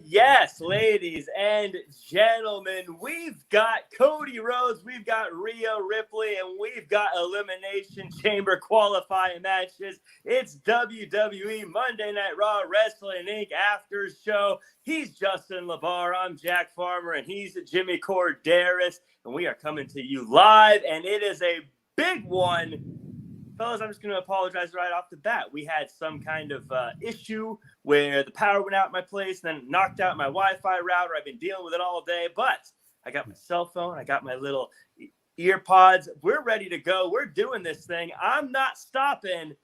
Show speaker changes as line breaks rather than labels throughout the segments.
Yes, ladies and gentlemen, we've got Cody Rhodes, we've got Rhea Ripley, and we've got Elimination Chamber qualifying matches. It's WWE Monday Night Raw Wrestling Inc. After Show. He's Justin LaBar, I'm Jack Farmer, and he's Jimmy Korderas, and we are coming to you live, and it is a big one. Fellas, I'm just going to apologize right off the bat. We had some kind of issue where the power went out in my place and then knocked out my Wi-Fi router. I've been dealing with it all day, but I got my cell phone. I got my little ear pods. We're ready to go. We're doing this thing. I'm not stopping.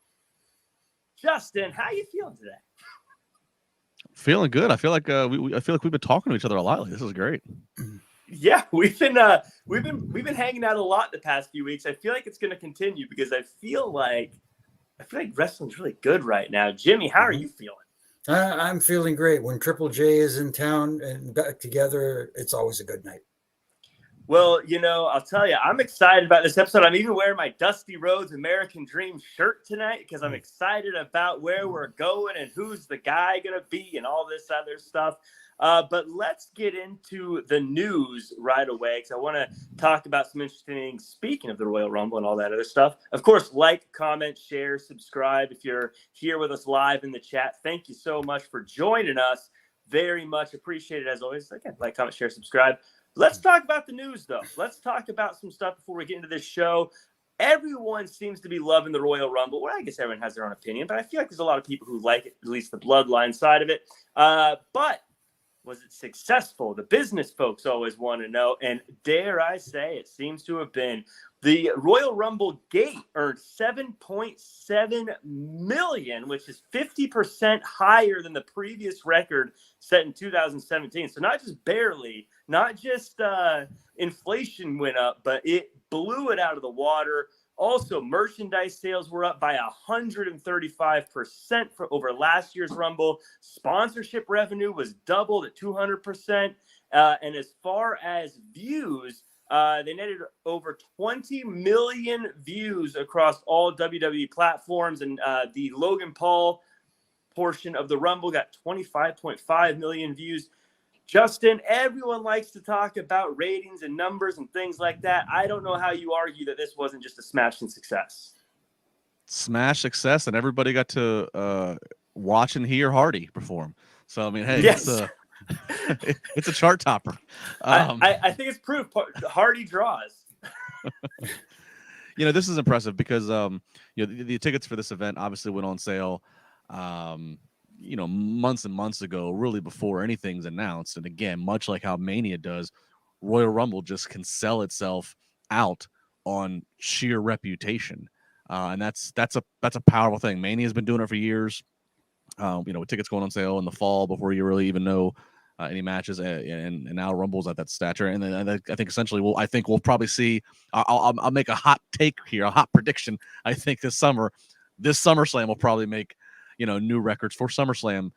Justin, how you feeling today?
Feeling good. I feel like I feel like we've been talking to each other a lot lately. This is great.
Yeah, we've been hanging out a lot the past few weeks. I feel like it's going to continue because I feel like wrestling's really good right now. Jimmy, how are you feeling?
I'm feeling great. When Triple J is in town and back together, it's always a good night.
Well, I'll tell you, I'm excited about this episode. I'm even wearing my Dusty Rhodes American Dream shirt tonight because I'm excited about where we're going and who's the guy going to be and all this other stuff. But let's get into the news right away because I want to talk about some interesting things. Speaking of the Royal Rumble and all that other stuff, of course, like, comment, share, subscribe. If you're here with us live in the chat, thank you so much for joining us. Very much appreciated as always. Again, like, comment, share, subscribe. Let's talk about the news, though. Let's talk about some stuff before we get into this show. Everyone seems to be loving the Royal Rumble. Well, I guess everyone has their own opinion, but I feel like there's a lot of people who like it, at least the bloodline side of it. But was it successful? The business folks always want to know. And dare I say, it seems to have been. The Royal Rumble gate earned $7.7 million, which is 50% higher than the previous record set in 2017. So not just barely, not just inflation went up, but it blew it out of the water. Also, merchandise sales were up by 135% over last year's Rumble. Sponsorship revenue was doubled at 200%. And as far as views, they netted over 20 million views across all WWE platforms. And the Logan Paul portion of the Rumble got 25.5 million views. Justin, everyone likes to talk about ratings and numbers and things like that. I don't know how you argue that this wasn't just a smash and success.
Smash success, and everybody got to watch and hear Hardy perform. So, I mean, hey,
yes.
It's a chart topper.
I think it's proof Hardy draws.
This is impressive because, the tickets for this event obviously went on sale, months and months ago, really before anything's announced. And again, much like how Mania does, Royal Rumble just can sell itself out on sheer reputation. And that's a powerful thing. Mania's been doing it for years. With tickets going on sale in the fall before you really even know any matches, and now Rumble's at that stature. And then I think essentially we'll probably see. I'll make a hot take here, a hot prediction. I think this SummerSlam will probably make new records for SummerSlam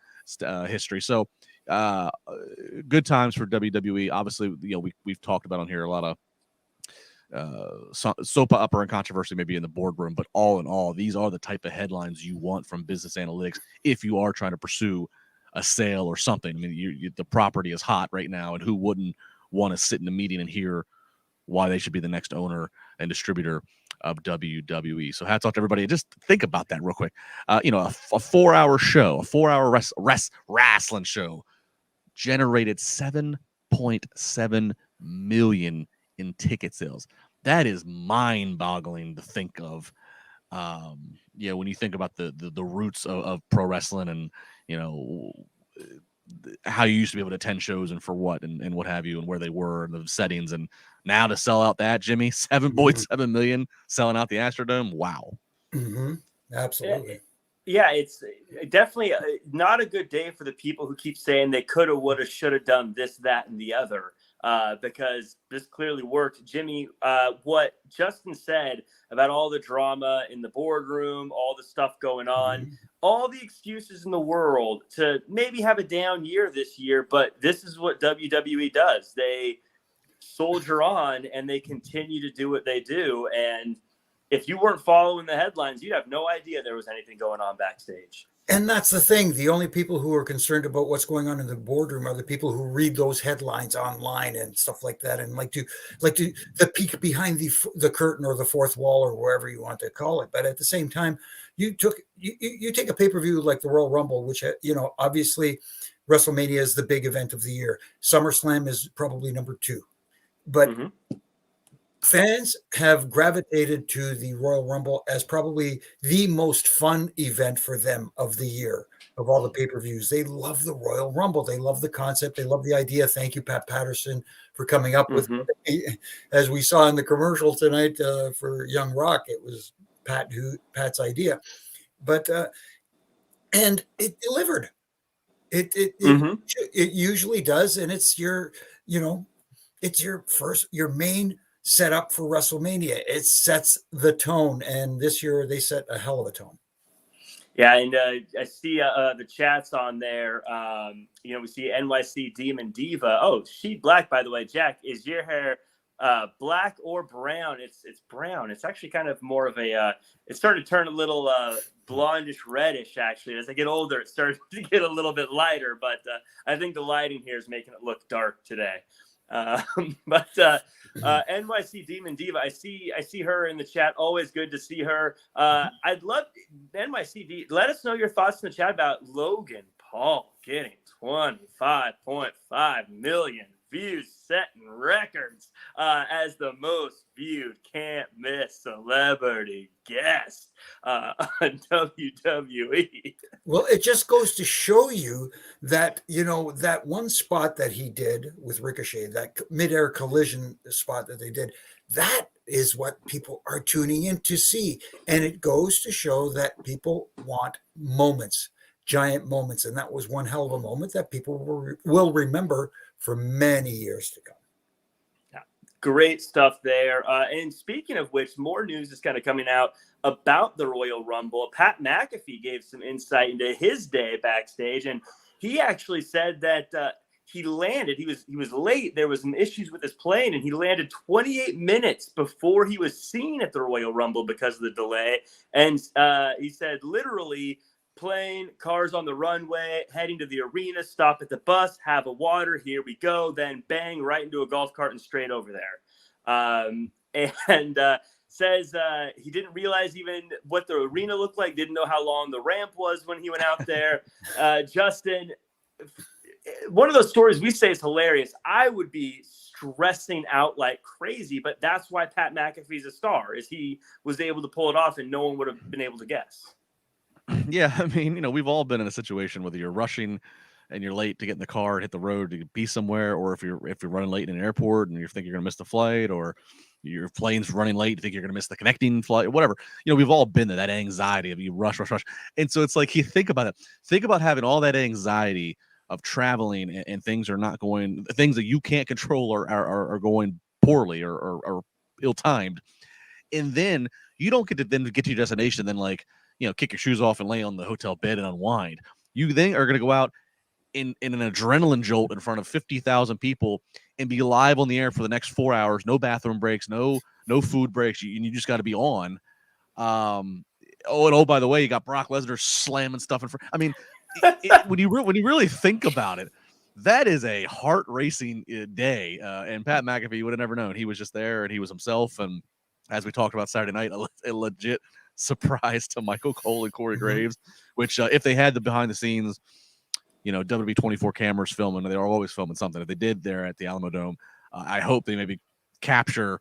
history. So good times for WWE. Obviously, we've talked about on here a lot of soap opera and controversy maybe in the boardroom, but all in all, these are the type of headlines you want from business analytics if you are trying to pursue a sale or something. I mean, the property is hot right now, and who wouldn't want to sit in a meeting and hear why they should be the next owner and distributor of WWE. So hats off to everybody. Just think about that real quick. A 4-hour show, a 4-hour wrestling show generated 7.7 million in ticket sales. That is mind-boggling to think of. When you think about the roots of pro wrestling and how you used to be able to attend shows and for what and what have you and where they were and the settings, and now to sell out that, Jimmy, 7.7 million selling out the Astrodome. Wow.
Mm-hmm. Absolutely.
Yeah, it's definitely not a good day for the people who keep saying they coulda, woulda, shoulda done this, that, and the other. Because this clearly worked. Jimmy, what Justin said about all the drama in the boardroom, all the stuff going on, all the excuses in the world to maybe have a down year this year, but this is what WWE does. They soldier on and they continue to do what they do. And if you weren't following the headlines, you'd have no idea there was anything going on backstage.
And that's the thing. The only people who are concerned about what's going on in the boardroom are the people who read those headlines online and stuff like that, and like to the peek behind the curtain or the fourth wall or wherever you want to call it. But at the same time, you take a pay-per-view like the Royal Rumble, which obviously WrestleMania is the big event of the year. SummerSlam is probably number 2, but
Mm-hmm.
fans have gravitated to the Royal Rumble as probably the most fun event for them of the year, of all the pay-per-views. They love the Royal Rumble. They love the concept. They love the idea. Thank you, Pat Patterson, for coming up with it. As we saw in the commercial tonight for Young Rock, it was Pat's idea. But and it delivered. It usually does, and it's your main setup for WrestleMania. It sets the tone, and this year they set a hell of a tone.
Yeah, and I see the chats on there. We see NYC Demon Diva. Oh, she black, by the way. Jack, is your hair black or brown? It's brown. It's actually kind of more of a. It's starting to turn a little blondish reddish. Actually, as I get older, it starts to get a little bit lighter. But I think the lighting here is making it look dark today. But NYC Demon Diva, I see her in the chat. Always good to see her. I'd love NYCD. Let us know your thoughts in the chat about Logan Paul getting 25.5 million views, setting records as the most viewed can't miss celebrity guest on WWE.
Well, it just goes to show you that, that one spot that he did with Ricochet, that midair collision spot that they did, that is what people are tuning in to see. And it goes to show that people want moments, giant moments. And that was one hell of a moment that people will remember for many years to come.
Yeah, great stuff there. And speaking of which, more news is kind of coming out about the Royal Rumble. Pat McAfee gave some insight into his day backstage, and he actually said that he landed. He was late. There was some issues with his plane, and he landed 28 minutes before he was seen at the Royal Rumble because of the delay. And he said literally, plane, cars on the runway, heading to the arena, stop at the bus, have a water, here we go, then bang, right into a golf cart and straight over there. Says he didn't realize even what the arena looked like, didn't know how long the ramp was when he went out there. Justin, one of those stories we say is hilarious. I would be stressing out like crazy, but that's why Pat McAfee's a star, is he was able to pull it off and no one would have been able to guess.
Yeah, I mean, we've all been in a situation whether you're rushing and you're late to get in the car and hit the road to be somewhere, or if you're running late in an airport and you think you're going to miss the flight, or your plane's running late, you think you're going to miss the connecting flight, whatever. We've all been there, that anxiety of you rush. And so it's like, you think about it. Think about having all that anxiety of traveling and things are not going, things that you can't control are going poorly or ill-timed. And then you don't get to get to your destination, then kick your shoes off and lay on the hotel bed and unwind. You then are going to go out in an adrenaline jolt in front of 50,000 people and be live on the air for the next 4 hours. No bathroom breaks, no food breaks. You just got to be on. By the way, you got Brock Lesnar slamming stuff in front. I mean, when you really think about it, that is a heart racing day. And Pat McAfee would have never known. He was just there and he was himself. And as we talked about Saturday night, a legit surprise to Michael Cole and Corey Graves, which if they had the behind the scenes, WWE 24 cameras filming, they're always filming something. If they did there at the Alamo Dome, I hope they maybe capture,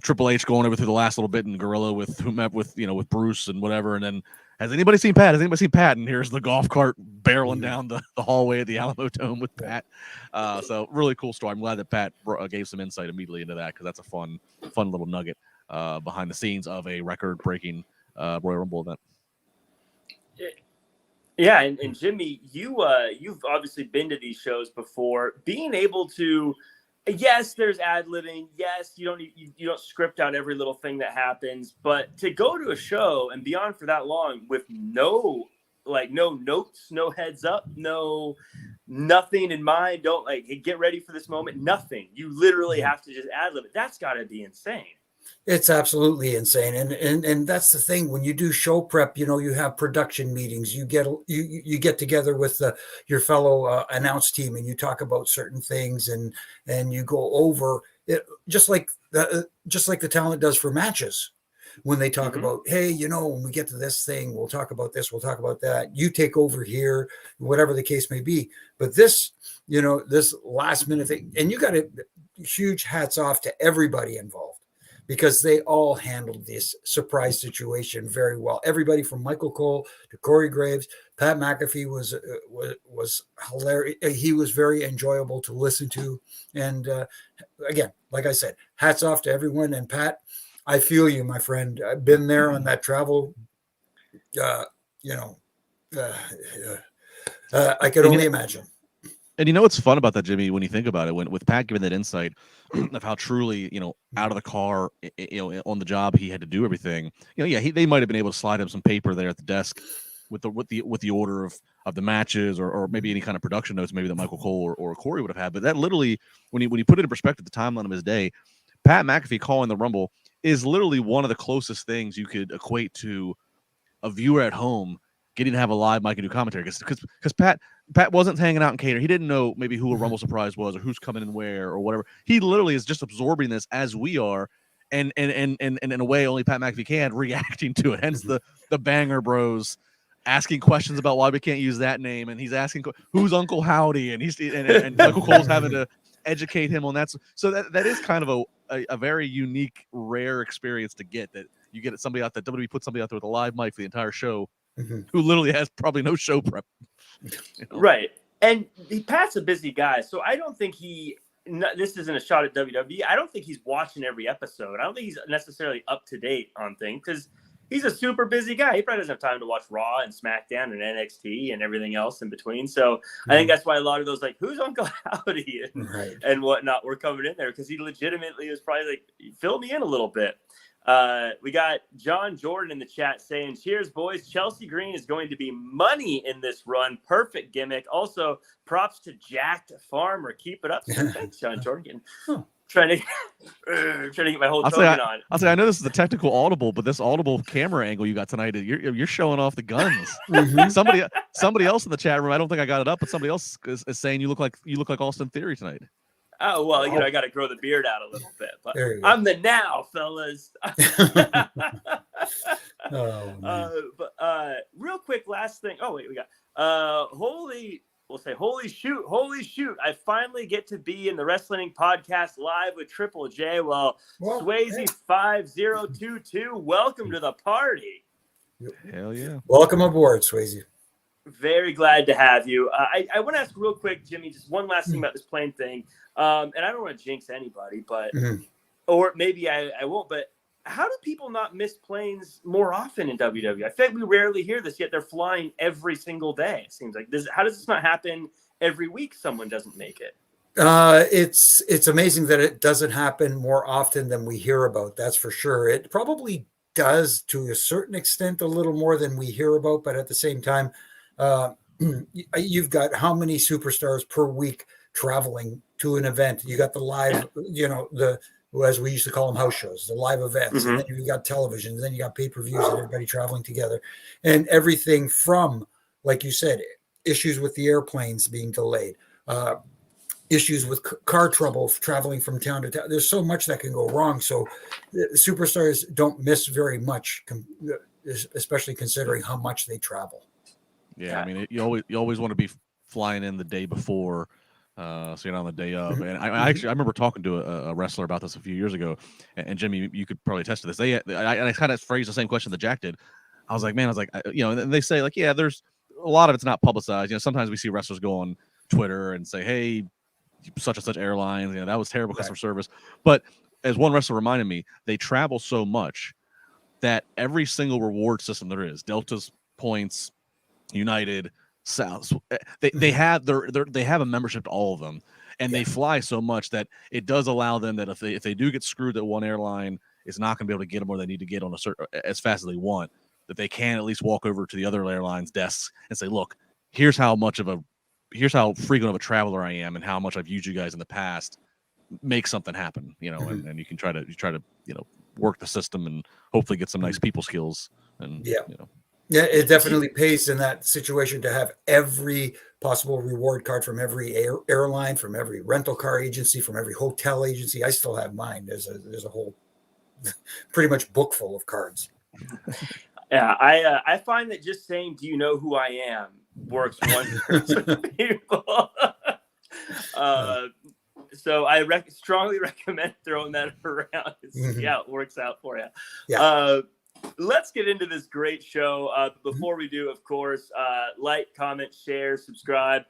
Triple H going over through the last little bit in Gorilla with whomever, with Bruce and whatever. And then, has anybody seen Pat? And here's the golf cart barreling down the hallway at the Alamo Dome with Pat. So really cool story. I'm glad that Pat gave some insight immediately into that, because that's a fun little nugget behind the scenes of a record-breaking Royal Rumble event.
Yeah, and Jimmy, you've obviously been to these shows before. Being able to, yes, there's ad-libbing. Yes, you don't script out every little thing that happens. But to go to a show and be on for that long with no notes, no heads up, nothing in mind. Don't get ready for this moment. Nothing. You literally have to just ad-lib it. That's got to be insane.
It's absolutely insane, and that's the thing. When you do show prep, you have production meetings. You get together with your fellow announce team, and you talk about certain things, and you go over it just like the talent does for matches. When they talk about, hey, when we get to this thing, we'll talk about this, we'll talk about that. You take over here, whatever the case may be. But this, this last minute thing, and you got a huge hats off to everybody involved, because they all handled this surprise situation very well. Everybody from Michael Cole to Corey Graves, Pat McAfee was hilarious. He was very enjoyable to listen to. And again, like I said, hats off to everyone. And Pat, I feel you, my friend. I've been there on that travel. I could only imagine.
And what's fun about that, Jimmy, when you think about it, with Pat giving that insight of how truly, out of the car, on the job, he had to do everything. They might have been able to slide him some paper there at the desk with the order of the matches, or maybe any kind of production notes, maybe that Michael Cole or Corey would have had. But that literally, when you put it in perspective, the timeline of his day, Pat McAfee calling the Rumble is literally one of the closest things you could equate to a viewer at home getting to have a live mic and do commentary, because Pat wasn't hanging out in cater. He didn't know maybe who a Rumble surprise was or who's coming in where or whatever. He literally is just absorbing this as we are, and in a way only Pat McAfee can, reacting to it. Hence the Banger Bros asking questions about why we can't use that name, and he's asking who's Uncle Howdy, and Michael Cole's having to educate him on that. So that is kind of a very unique, rare experience to get, that you get somebody out that WWE put somebody out there with a live mic for the entire show, who literally has probably no show prep.
Right. And Pat's a busy guy, so I don't think this isn't a shot at WWE. I don't think he's watching every episode. I don't think he's necessarily up to date on things, because he's a super busy guy. He probably doesn't have time to watch Raw and SmackDown and NXT and everything else in between. So I think that's why a lot of those, like, who's Uncle Howdy and whatnot, were coming in there, because he legitimately was probably like, fill me in a little bit. We got John Jordan in the chat saying, cheers, boys. Chelsea Green is going to be money in this run. Perfect gimmick. Also, props to Jacked Farmer. Keep it up. So thanks, John Jordan. Trying to get my whole token on.
I'll say, I know this is a technical audible, but this audible camera angle you got tonight, you're showing off the guns. Somebody else in the chat room, I don't think I got it up, but somebody else is saying you look like Austin Theory tonight.
Oh, well, I got to grow the beard out a little bit, but I'm the now, fellas. But real quick, last thing. Oh, wait, we got holy shoot. I finally get to be in the Wrestling Podcast live with Triple J. Well, Swayze 5022, welcome to the party.
Hell yeah.
Welcome aboard, Swayze.
Very glad to have you. I want to ask real quick, Jimmy, just one last thing about this plane thing. And I don't want to jinx anybody, but or maybe I won't, but how do people not miss planes more often in WWE? I feel like we rarely hear this, yet they're flying every single day. It seems like how does this not happen every week? Someone doesn't make it.
It's amazing that it doesn't happen more often than we hear about. That's for sure. It probably does to a certain extent, a little more than we hear about, but at the same time, you've got how many superstars per week traveling to an event. You got the live, as we used to call them, house shows, the live events. And then you got television, and then you got pay-per-views and everybody traveling together, and everything from, like you said, issues with the airplanes being delayed, issues with car trouble traveling from town to town. There's so much that can go wrong. So superstars don't miss very much, especially considering how much they travel.
Yeah, I mean, you always want to be flying in the day before, so you're not on the day of. And I remember talking to a wrestler about this a few years ago, and Jimmy, you could probably attest to this. I kind of phrased the same question that Jack did. I was like, and they say, like, yeah, there's a lot of it's not publicized. Sometimes we see wrestlers go on Twitter and say, hey, such and such airlines, that was terrible customer service. But as one wrestler reminded me, they travel so much that every single reward system there is, Delta's points, United, South, they have a membership to all of them, and they fly so much that it does allow them that if they do get screwed at one airline, it's not going to be able to get them where they need to get on as fast as they want, that they can at least walk over to the other airlines' desks and say, look, here's how frequent of a traveler I am and how much I've used you guys in the past. make something happen, and you can try to work the system and hopefully get some nice people skills. And
yeah, it definitely pays in that situation to have every possible reward card from every airline, from every rental car agency, from every hotel agency. I still have mine. There's a whole pretty much book full of cards.
Yeah, I find that just saying, "Do you know who I am?" works wonders with people. So I strongly recommend throwing that around and see how it works out for you.
Yeah.
Let's get into this great show. Before we do, of course, like, comment, share, subscribe.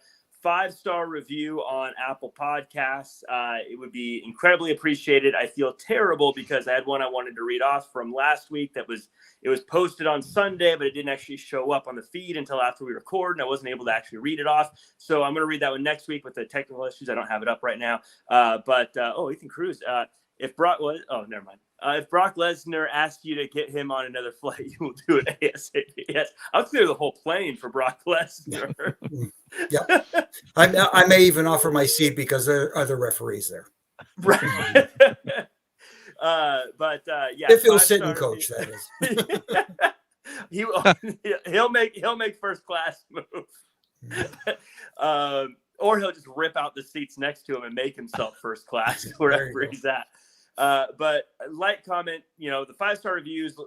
5-star review on Apple Podcasts. It would be incredibly appreciated. I feel terrible because I had one I wanted to read off from last week it was posted on Sunday, but it didn't actually show up on the feed until after we recorded, and I wasn't able to actually read it off. So I'm going to read that one next week with the technical issues. I don't have it up right now. Ethan Cruz. If Brock Lesnar asked you to get him on another flight, you will do it ASAP. Yes, I'll clear the whole plane for Brock Lesnar.
Yeah, I may even offer my seat because there are other referees there.
Right.
If he'll sit and coach, that
is. He'll make first class move. Or he'll just rip out the seats next to him and make himself first class wherever he's at. But like, comment, the 5-star reviews,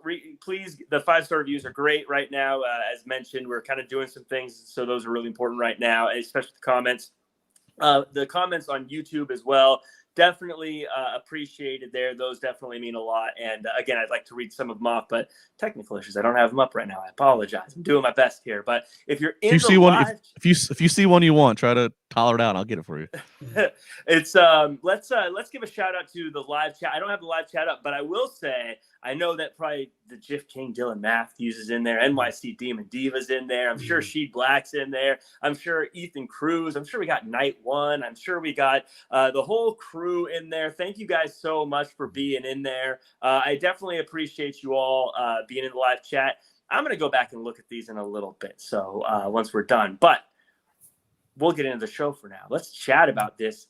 please. The 5-star reviews are great right now. As mentioned, we're kind of doing some things, so those are really important right now, especially the comments. The comments on YouTube as well, definitely appreciated there. Those definitely mean a lot. And again, I'd like to read some of them off, but technical issues, I don't have them up right now. I apologize. I'm doing my best here. But if you're in
if you see one you want, try to holler it out. I'll get it for you.
It's let's give a shout out to the live chat. I don't have the live chat up, but I will say I know that probably the Jiff King Dylan Matthews is in there. NYC Demon Diva's in there. I'm sure Sheed Black's in there. I'm sure Ethan Cruz. I'm sure we got Night One. I'm sure we got the whole crew in there. Thank you guys so much for being in there. I definitely appreciate you all being in the live chat. I'm going to go back and look at these in a little bit. So once we're done, but we'll get into the show for now. Let's chat about this.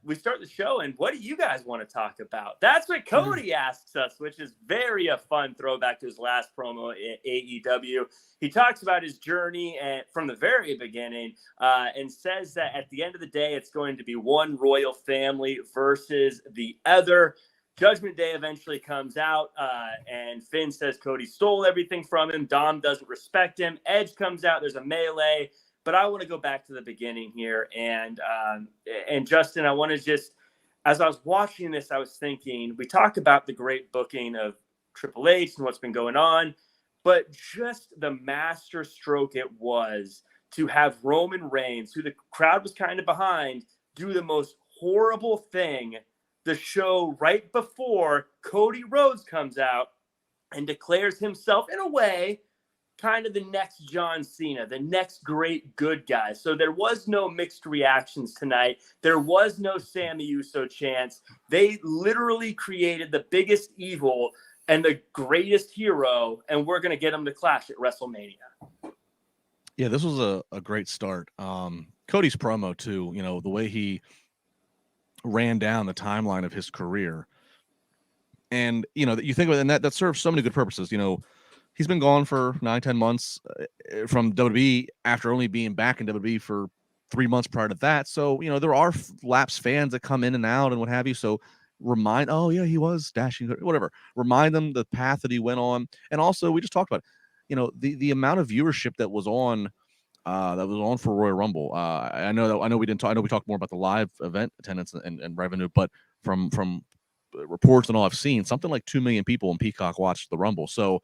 We start the show, and what do you guys want to talk about? That's what Cody asks us, which is very a fun throwback to his last promo in AEW. He talks about his journey from the very beginning and says that at the end of the day, it's going to be one royal family versus the other. Judgment Day eventually comes out, and Finn says Cody stole everything from him. Dom doesn't respect him. Edge comes out. There's a melee. But I want to go back to the beginning here. And Justin, I want to just, as I was watching this, I was thinking, we talked about the great booking of Triple H and what's been going on, but just the master stroke it was to have Roman Reigns, who the crowd was kind of behind, do the most horrible thing the show right before Cody Rhodes comes out and declares himself, in a way, kind of the next John Cena, the next great good guy. So there was no mixed reactions tonight. There was no Sammy Uso chants. They literally created the biggest evil and the greatest hero, and we're going to get them to clash at WrestleMania.
Yeah, this was a great start. Cody's promo, too, the way he ran down the timeline of his career. And, you think about it, and that serves so many good purposes. He's been gone for 9-10 months from WWE after only being back in WWE for 3 months prior to that. So, there are lapsed fans that come in and out and what have you. So he was dashing, whatever. Remind them the path that he went on. And also, we just talked about, the amount of viewership that was on for Royal Rumble. I know we talked more about the live event attendance and revenue, but from reports and all I've seen, something like 2 million people in Peacock watched the Rumble. So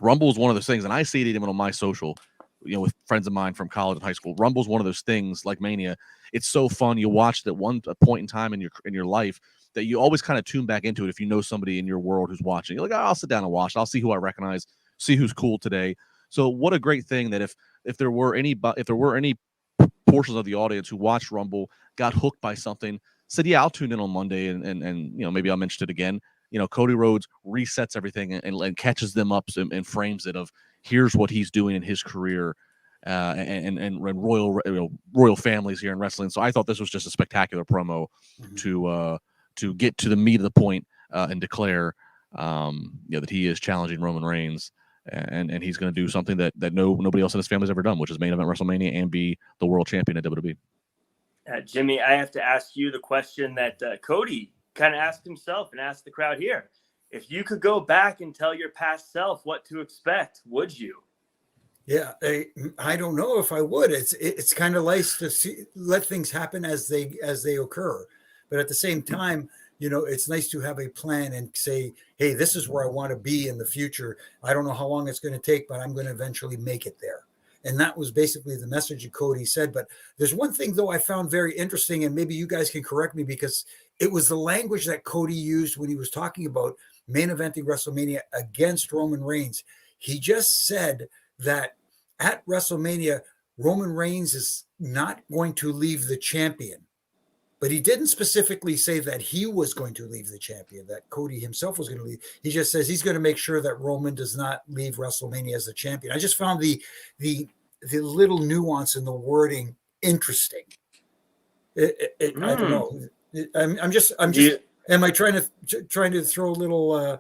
Rumble is one of those things, and I see it even on my social, with friends of mine from college and high school. Rumble is one of those things like Mania. It's so fun. You watch it at a point in time in your life that you always kind of tune back into it. If you know somebody in your world who's watching, you're like, I'll sit down and watch. I'll see who I recognize, see who's cool today. So what a great thing that if there were any portions of the audience who watched Rumble, got hooked by something, said, yeah, I'll tune in on Monday and maybe I'll mention it again. Cody Rhodes resets everything and catches them up and frames it of here's what he's doing in his career. and royal families here in wrestling. So I thought this was just a spectacular promo to get to the meat of the point and declare that he is challenging Roman Reigns. And he's going to do something that nobody else in his family has ever done, which is main event WrestleMania and be the world champion at WWE.
Jimmy, I have to ask you the question that Cody kind of asked himself and asked the crowd here. If you could go back and tell your past self what to expect, would you?
Yeah, I don't know if I would. It's kind of nice to let things happen as they occur, but at the same time, it's nice to have a plan and say, hey, this is where I want to be in the future. I don't know how long it's going to take, but I'm going to eventually make it there. And that was basically the message that Cody said. But there's one thing, though, I found very interesting, and maybe you guys can correct me, because it was the language that Cody used when he was talking about main eventing WrestleMania against Roman Reigns. He just said that at WrestleMania, Roman Reigns is not going to leave the champion. But he didn't specifically say that he was going to leave the champion, that Cody himself was going to leave. He just says he's going to make sure that Roman does not leave WrestleMania as the champion. I just found the little nuance in the wording interesting. I don't know. I'm just. Am I trying to throw little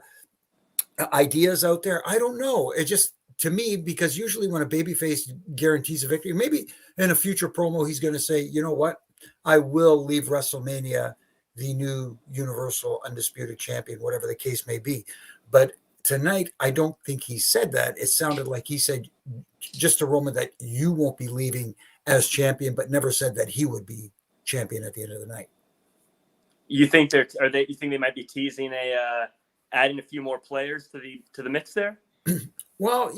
ideas out there? I don't know. It just, to me, because usually when a babyface guarantees a victory, maybe in a future promo he's going to say, you know what? I will leave WrestleMania the new Universal Undisputed Champion, whatever the case may be. But tonight, I don't think he said that. It sounded like he said just to Roman that you won't be leaving as champion, but never said that he would be champion at the end of the night.
You think you think they might be teasing adding a few more players to the mix there?
Well,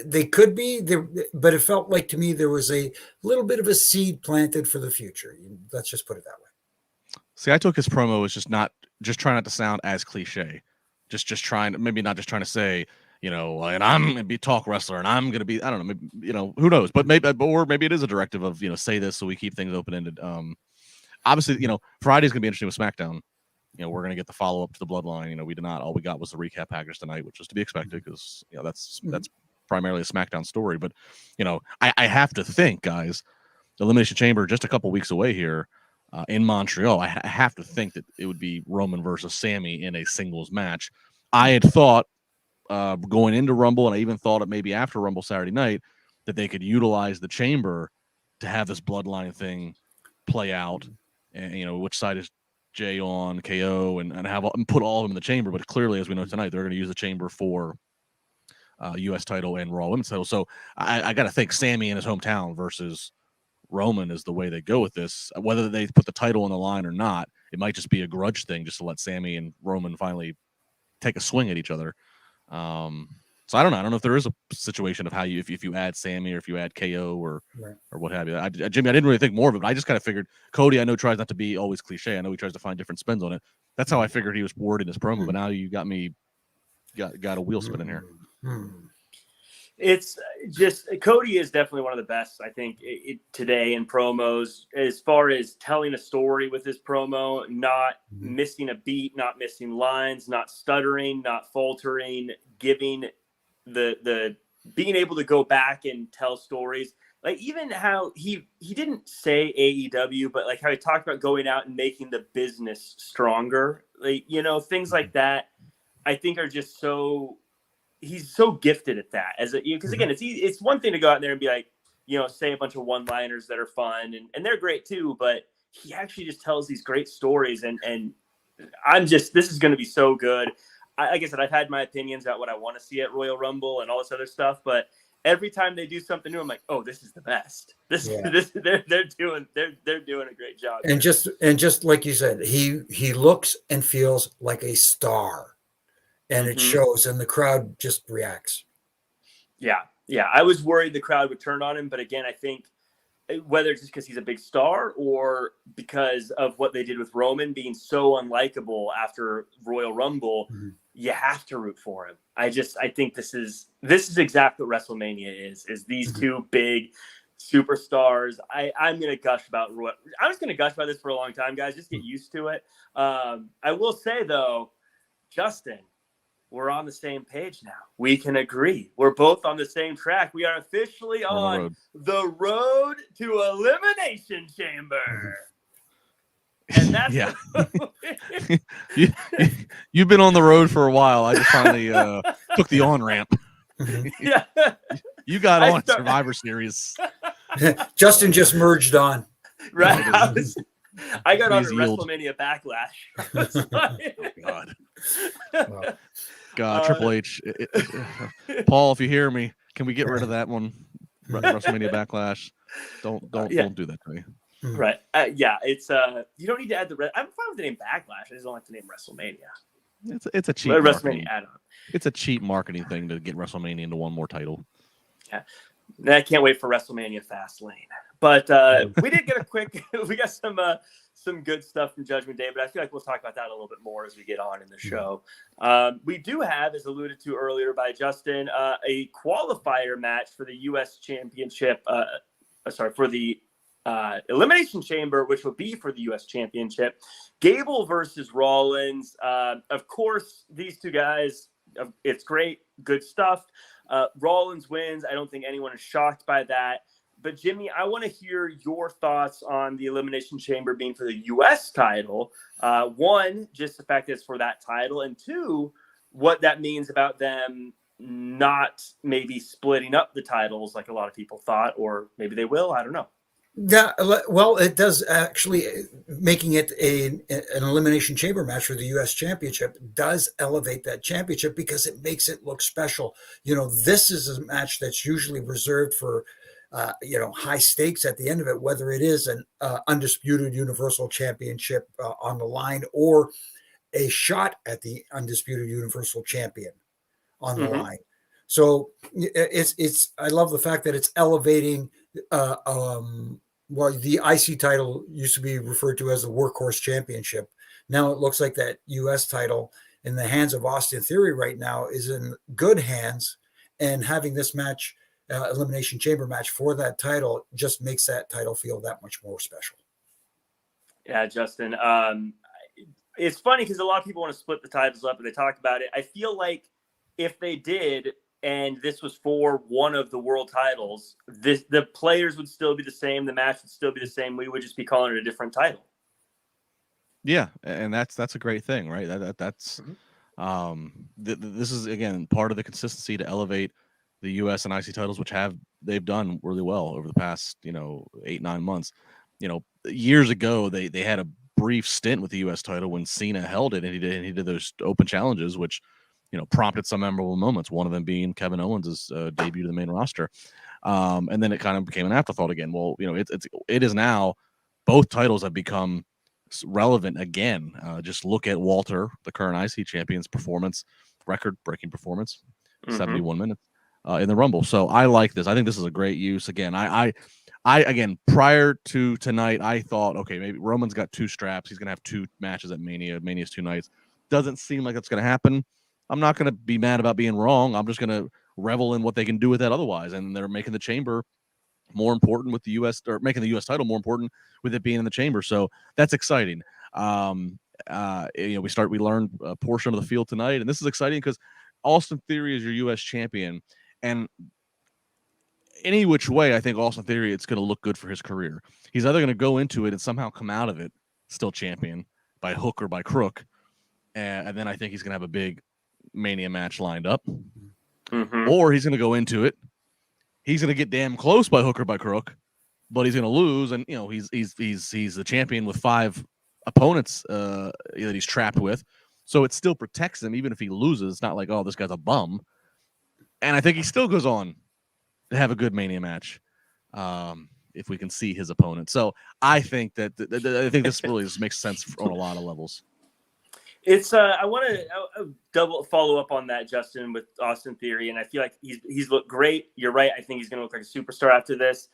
they could be there, but it felt like to me there was a little bit of a seed planted for the future. Let's just put it that way.
See, I took his promo as just trying not to sound as cliche, just trying to, maybe not just trying to say, and I'm going to be talk wrestler and I'm going to be, I don't know, maybe, who knows, but maybe it is a directive of, say this so we keep things open-ended. Obviously, Friday's going to be interesting with SmackDown. We're going to get the follow-up to the Bloodline. We did not. All we got was the recap package tonight, which was to be expected because, that's primarily a SmackDown story. But, I have to think, guys, the Elimination Chamber just a couple weeks away here in Montreal. I have to think that it would be Roman versus Sami in a singles match. I had thought going into Rumble, and I even thought it maybe after Rumble Saturday night, that they could utilize the Chamber to have this Bloodline thing play out. And, which side is Jay on KO and put all of them in the Chamber, but clearly, as we know tonight, they're going to use the Chamber for U.S. title and Raw Women's title. So I got to think Sami in his hometown versus Roman is the way they go with this. Whether they put the title on the line or not, it might just be a grudge thing, just to let Sami and Roman finally take a swing at each other. So I don't know. I don't know if there is a situation of how if you add Sami or if you add KO or what have you. Jimmy, I didn't really think more of it, but I just kind of figured Cody, I know, tries not to be always cliche. I know he tries to find different spins on it. That's how I figured he was wording his promo, but now you got me got a wheel spinning here.
It's just Cody is definitely one of the best, I think, today in promos, as far as telling a story with his promo, not missing a beat, not missing lines, not stuttering, not faltering, giving the being able to go back and tell stories. Like even how he didn't say AEW, but like how he talked about going out and making the business stronger. Like, things like that, I think are just so. He's so gifted at that because again, it's one thing to go out there and be like, say a bunch of one-liners that are fun and they're great too, but he actually just tells these great stories and this is going to be so good. Like I said, I've had my opinions about what I want to see at Royal Rumble and all this other stuff, but every time they do something new, I'm like, oh, this is the best. They're doing a great job.
And just like you said, he looks and feels like a star. And it shows, and the crowd just reacts. Yeah.
I was worried the crowd would turn on him, but again, I think whether it's just because he's a big star or because of what they did with Roman being so unlikable after Royal Rumble, you have to root for him. I think this is exactly what WrestleMania is these two big superstars. I'm gonna gush about. I was gonna gush about this for a long time, guys. Just get used to it. I will say though, Justin. we're on the same page now. We can agree. We're both on the same track. We are officially on the road to Elimination Chamber. And that's
yeah. You've been on the road for a while. I just finally took the on-ramp.
Yeah.
You got on Survivor Series.
Justin just merged on.
Right. I got on at WrestleMania Backlash.
Oh, God. God, Triple H. Paul, if you hear me, can we get rid of that one? WrestleMania Backlash. Don't do that to me.
Right. Yeah. It's you don't need to add the. I'm fine with the name Backlash. I just don't like the name WrestleMania.
It's a cheap
WrestleMania add-on.
It's a cheap marketing thing to get WrestleMania into one more title.
Yeah. I can't wait for WrestleMania Fastlane. But we did get we got some good stuff from Judgment Day, but I feel like we'll talk about that a little bit more as we get on in the show. We do have, as alluded to earlier by Justin, a qualifier match for the U.S. Championship. For the Elimination Chamber, which will be for the U.S. Championship. Gable versus Rollins. Of course, these two guys, it's great, good stuff. Rollins wins. I don't think anyone is shocked by that. But Jimmy, I want to hear your thoughts on the Elimination Chamber being for the U.S. title. One, just the fact that it's for that title, and two, what that means about them not maybe splitting up the titles like a lot of people thought, or maybe they will. I don't know.
Yeah, well, it does actually, making it an Elimination Chamber match for the U.S. Championship does elevate that championship because it makes it look special. This is a match that's usually reserved for, high stakes at the end of it, whether it is an undisputed Universal Championship on the line or a shot at the undisputed Universal Champion on the line. So I love the fact that it's elevating. The IC title used to be referred to as the Workhorse Championship. Now it looks like that U.S. title in the hands of Austin Theory right now is in good hands, and having this match, Elimination Chamber match for that title, just makes that title feel that much more special.
Yeah, Justin. It's funny because a lot of people want to split the titles up and they talk about it. I feel like if they did, and this was for one of the world titles, the players would still be the same. The match would still be the same. We would just be calling it a different title.
Yeah, and that's a great thing, right? That's this is again part of the consistency to elevate the U.S. and IC titles, which they've done really well over the past 8-9 months. Years ago they had a brief stint with the U.S. title when Cena held it, and he did those open challenges, which prompted some memorable moments, one of them being Kevin Owens' debut to the main roster. And then it kind of became an afterthought again. Well, it is now, both titles have become relevant again. Just look at Walter, the current IC champion's performance, record-breaking performance, 71 minutes in the Rumble. So I like this. I think this is a great use. Again, I again, prior to tonight, I thought, okay, maybe Roman's got 2 straps. He's going to have 2 matches at Mania. Mania's 2 nights. Doesn't seem like that's going to happen. I'm not going to be mad about being wrong. I'm just going to revel in what they can do with that otherwise. And they're making the chamber more important with the U.S. or making the U.S. title more important with it being in the chamber. So that's exciting. We learned a portion of the field tonight, and this is exciting because Austin Theory is your U.S. champion. And any which way, I think Austin Theory, it's going to look good for his career. He's either going to go into it and somehow come out of it still champion by hook or by crook. And then I think he's going to have a big Mania match lined up, or he's going to go into it. He's going to get damn close by hook or by crook, but he's going to lose. And he's the champion with 5 opponents that he's trapped with, so it still protects him even if he loses. It's not like, oh, this guy's a bum. And I think he still goes on to have a good Mania match if we can see his opponent. So I think that I think this really just makes sense on a lot of levels.
It's I want to double follow up on that, Justin, with Austin Theory, and I feel like he's looked great. You're right. I think he's going to look like a superstar after this.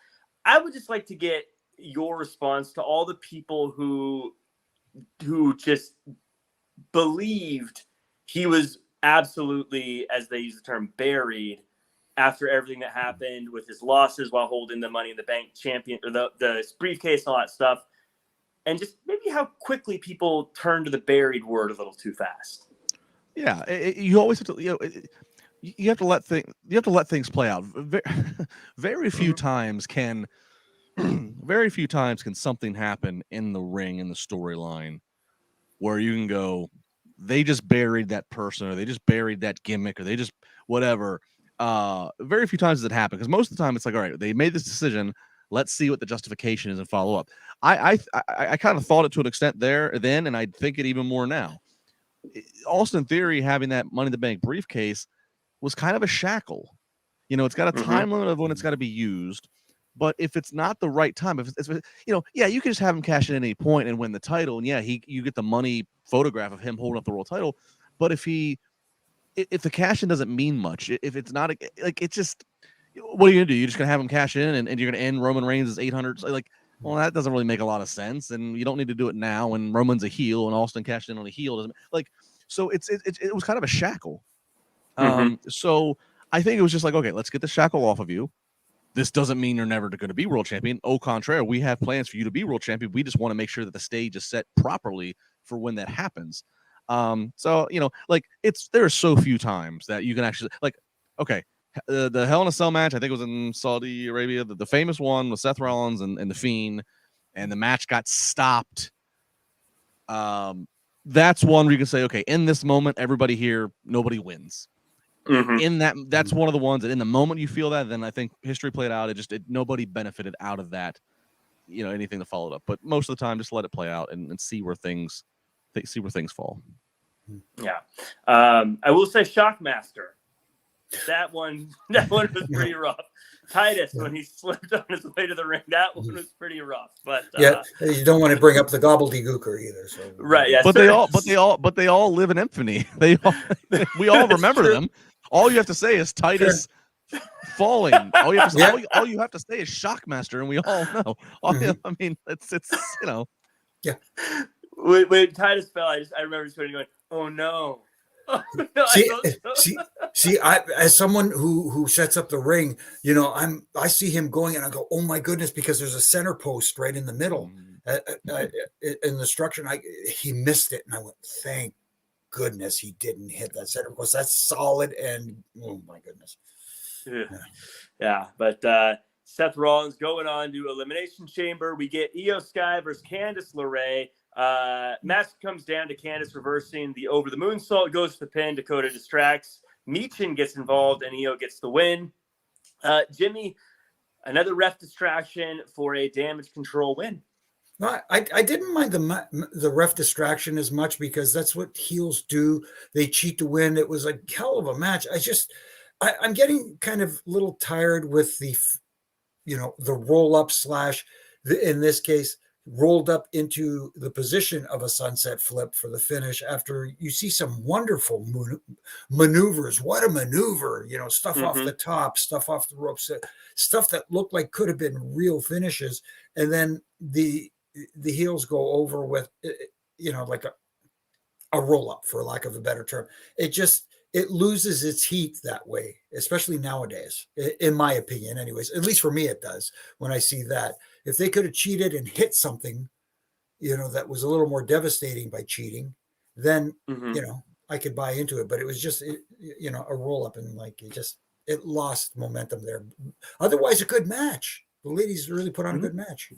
I would just like to get your response to all the people who just believed he was absolutely, as they use the term, buried after everything that happened with his losses while holding the Money in the Bank champion or the briefcase and all that stuff. And just maybe how quickly people turn to the buried word a little too fast.
Yeah, you always have to, you have to let things play out. Very few times can very few times can something happen in the ring, in the storyline, where you can go, they just buried that person, or they just buried that gimmick, or they just whatever. Very few times does it happen, because most of the time it's like, all right, they made this decision. Let's see what the justification is and follow up. I kind of thought it to an extent there then, and I think it even more now. Austin Theory having that Money in the Bank briefcase was kind of a shackle. It's got a time limit of when it's got to be used. But if it's not the right time, if it's yeah, you can just have him cash in at any point and win the title, and yeah, you get the money photograph of him holding up the world title. But if the cash in doesn't mean much, if it's not it's just, what are you gonna do? You're just gonna have him cash in, and you're gonna end Roman Reigns' 800. Well, that doesn't really make a lot of sense, and you don't need to do it now when Roman's a heel and Austin cashed in on a heel. Doesn't so it was kind of a shackle. So I think it was just like, okay, let's get the shackle off of you. This doesn't mean you're never going to be world champion. Au contraire, we have plans for you to be world champion. We just want to make sure that the stage is set properly for when that happens. So there are so few times that you can actually, okay, the Hell in a Cell match, I think it was in Saudi Arabia, the famous one with Seth Rollins and The Fiend, and the match got stopped. That's one where you can say, okay, in this moment, everybody here, nobody wins. In that's one of the ones that in the moment you feel that, then I think history played out. Nobody benefited out of that, anything that followed up. But most of the time, just let it play out and see where things fall.
Yeah, I will say Shockmaster. That one was pretty rough. Titus, when he slipped on his way to the ring, that one was pretty rough. But
you don't want to bring up the gobbledygooker either. So
right, yeah.
But they all live in infamy. We all remember them. All you have to say is Titus falling. All you have to say is Shockmaster, and we all know. I mean, it's
Yeah.
When Titus fell, I remember just going, "Oh no."
I as someone who sets up the ring, I see him going and I go, oh my goodness, because there's a center post right in the middle in the structure, and he missed it, and I went, thank goodness he didn't hit that center post. That's solid, and oh my goodness.
Yeah, but Seth Rollins going on to Elimination Chamber. We get Io Sky versus Candice LeRae. Match comes down to Candice reversing the over the moonsault, goes to the pin. Dakota distracts. Michin gets involved, and Io gets the win. Jimmy, another ref distraction for a damage control win.
No, I didn't mind the ref distraction as much, because that's what heels do. They cheat to win. It was a hell of a match. I'm getting kind of a little tired with the roll up / in this case, rolled up into the position of a sunset flip for the finish after you see some wonderful maneuvers. What a maneuver, stuff off the top, stuff off the ropes, stuff that looked like could have been real finishes. And then the heels go over with, like a roll up, for lack of a better term. It loses its heat that way, especially nowadays, in my opinion, anyways. At least for me, it does when I see that. If they could have cheated and hit something, that was a little more devastating by cheating, then, I could buy into it. But it was just, a roll up, and it lost momentum there. Otherwise, a good match. The ladies really put on a good match.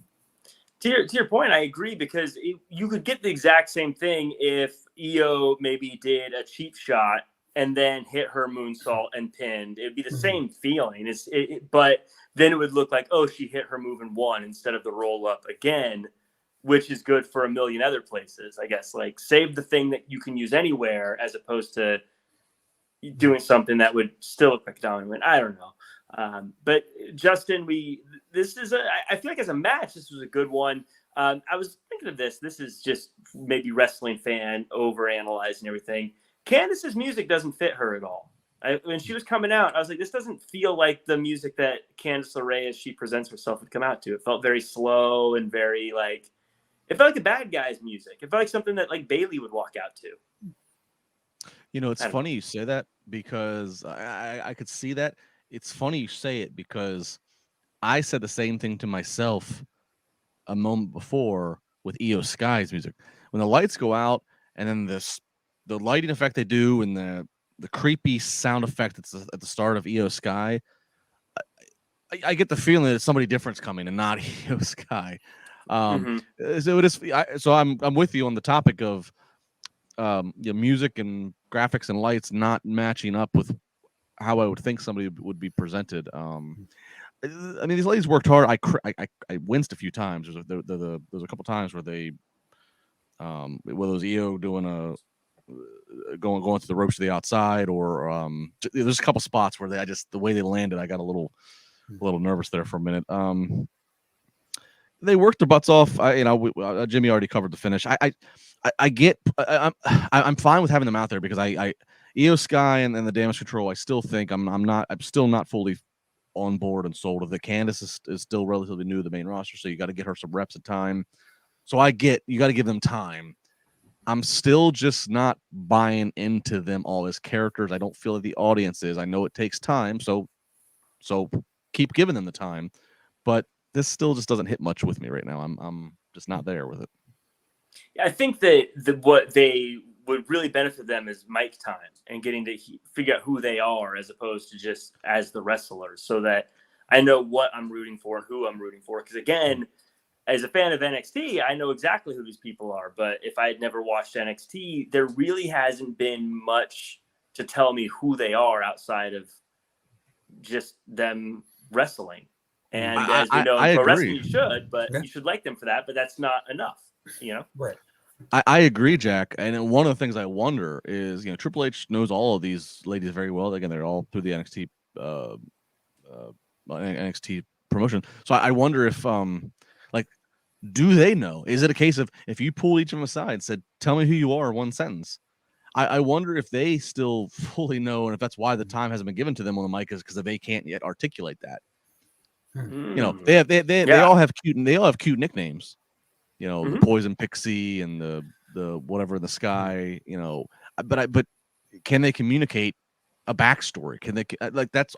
To your point, I agree, because you could get the exact same thing if Io maybe did a cheap shot and then hit her moonsault and pinned. It'd be the same feeling. But then it would look like, oh, she hit her move in one instead of the roll up again, which is good for a million other places, I guess. Like, save the thing that you can use anywhere, as opposed to doing something that would still look like a dominant win. I don't know. But Justin, I feel like as a match, this was a good one. I was thinking of this. This is just maybe wrestling fan overanalyzing everything. Candice's music doesn't fit her at all. When she was coming out, I was like, this doesn't feel like the music that Candice LeRae, as she presents herself, would come out to. It felt very slow and very it felt like a bad guy's music. It felt like something that Bayley would walk out to.
It's funny you say that, because I could see that. It's funny you say it, because I said the same thing to myself a moment before with Io Sky's music. When the lights go out and then this the lighting effect they do and the creepy sound effect that's at the start of Io Sky, I get the feeling that somebody different's coming and not Io Sky. So it is. So I'm with you on the topic of music and graphics and lights not matching up with how I would think somebody would be presented. I mean, these ladies worked hard. I winced a few times. There's a couple times where they, whether it was Io doing going to the ropes to the outside, or there's a couple spots where the way they landed, I got a little nervous there for a minute. They worked their butts off. Jimmy already covered the finish. I'm fine with having them out there because Io Sky and the Damage Control. I still think I'm still not fully on board and sold. Of the Candice is still relatively new to the main roster, so you got to get her some reps of time. So you got to give them time. I'm still just not buying into them all as characters. I don't feel like the audience is. I know it takes time, so keep giving them the time, but this still just doesn't hit much with me right now. I'm just not there with it.
I think that what they would really benefit them is mic time and getting to figure out who they are as opposed to just as the wrestlers, so that I know what I'm rooting for and who I'm rooting for. Because again, as a fan of NXT, I know exactly who these people are. But if I had never watched NXT, there really hasn't been much to tell me who they are outside of just them wrestling. And as we know, in pro wrestling, you should, but you should like them for that. But that's not enough,
Right.
I agree, Jack. And one of the things I wonder is, Triple H knows all of these ladies very well. Again, they're all through the NXT promotion. So I wonder if, do they know? Is it a case of if you pull each of them aside and said, "Tell me who you are," in one sentence? I wonder if they still fully know, and if that's why the time hasn't been given to them on the mic, is because they can't yet articulate that. They all have cute nicknames. The Poison Pixie and the whatever in the sky. But can they communicate a backstory? Can they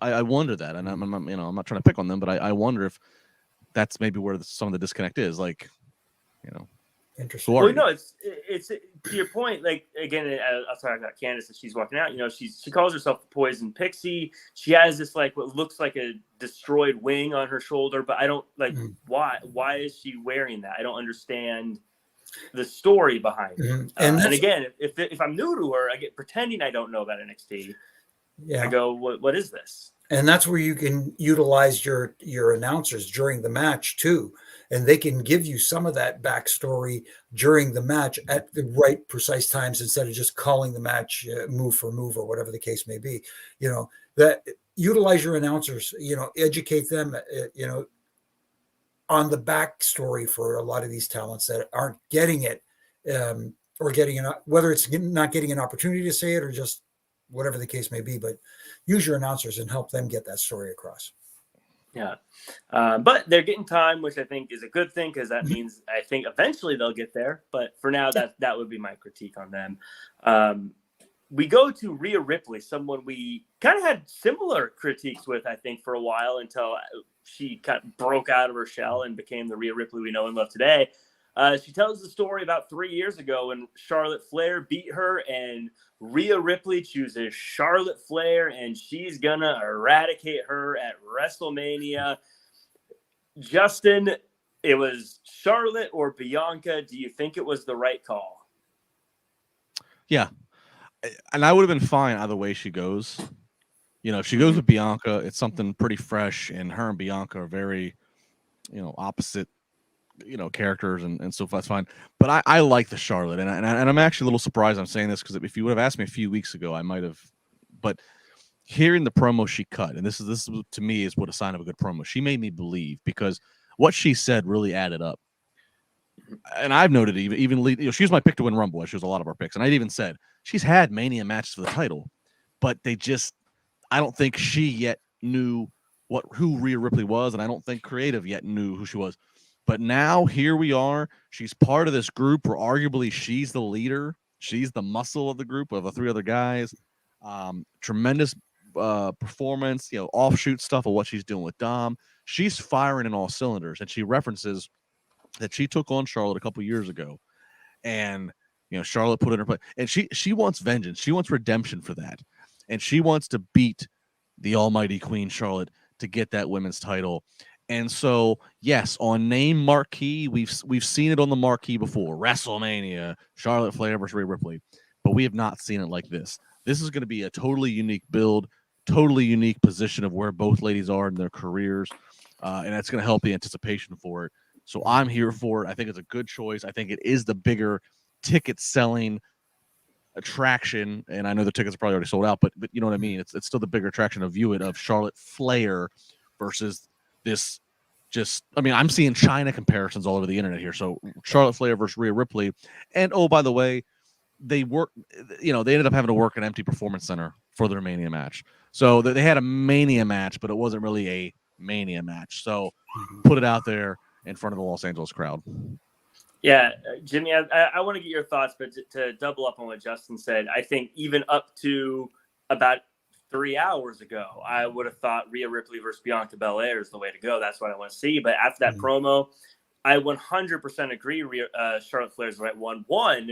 I wonder that, and I'm not trying to pick on them, but I wonder if that's maybe where some of the disconnect is.
Interesting.
Well, no, it's to your point. Like again, I'll talk about Candice as she's walking out. She calls herself the Poison Pixie. She has this what looks like a destroyed wing on her shoulder, but I don't why. Why is she wearing that? I don't understand the story behind it. And again, if I'm new to her, I get pretending I don't know about NXT. Yeah, I go, what is this?
And that's where you can utilize your announcers during the match too. And they can give you some of that backstory during the match at the right precise times, instead of just calling the match move for move or whatever the case may be. That utilize your announcers, educate them, on the backstory for a lot of these talents that aren't getting it, or getting whether it's not getting an opportunity to say it or just whatever the case may be, but use your announcers and help them get that story across.
Yeah. But they're getting time, which I think is a good thing, because that means I think eventually they'll get there. But for now, that would be my critique on them. We go to Rhea Ripley, someone we kind of had similar critiques with, I think, for a while, until she kind of broke out of her shell and became the Rhea Ripley we know and love today. She tells the story about 3 years ago when Charlotte Flair beat her, and Rhea Ripley chooses Charlotte Flair, and she's going to eradicate her at WrestleMania. Justin, it was Charlotte or Bianca. Do you think it was the right call?
Yeah. And I would have been fine either way she goes. If she goes with Bianca, it's something pretty fresh, and her and Bianca are very, opposite characters, and so that's fine. But I like the Charlotte, and I'm actually a little surprised I'm saying this, because if you would have asked me a few weeks ago, I might have. But hearing the promo she cut, and this to me is what a sign of a good promo. She made me believe, because what she said really added up. And I've noted even she was my pick to win Rumble. She was a lot of our picks, and I'd even said she's had Mania matches for the title, but I don't think she yet knew who Rhea Ripley was, and I don't think creative yet knew who she was. But now here we are. She's part of this group where arguably she's the leader. She's the muscle of the group of the three other guys. Tremendous performance, offshoot stuff of what she's doing with Dom. She's firing in all cylinders, and she references that she took on Charlotte a couple years ago. And Charlotte put in her place, and she wants vengeance. She wants redemption for that, and she wants to beat the almighty Queen Charlotte to get that women's title. And so, yes, on name marquee, we've seen it on the marquee before. WrestleMania, Charlotte Flair versus Rhea Ripley, but we have not seen it like this. This is going to be a totally unique build, totally unique position of where both ladies are in their careers, and that's going to help the anticipation for it. So I'm here for it. I think it's a good choice. I think it is the bigger ticket-selling attraction, and I know the tickets are probably already sold out, but you know what I mean. It's still the bigger attraction to view it of Charlotte Flair versus this. I'm seeing China comparisons all over the internet here. So Charlotte Flair versus Rhea Ripley, and oh, by the way, they ended up having to work an empty performance center for their Mania match. So they had a Mania match, but it wasn't really a Mania match. So put it out there in front of the Los Angeles crowd.
Yeah, Jimmy, I want to get your thoughts, but to double up on what Justin said, I think even up to about 3 hours ago, I would have thought Rhea Ripley versus Bianca Belair is the way to go. That's what I want to see. But after that promo, I 100% agree Charlotte Flair's the right one. One,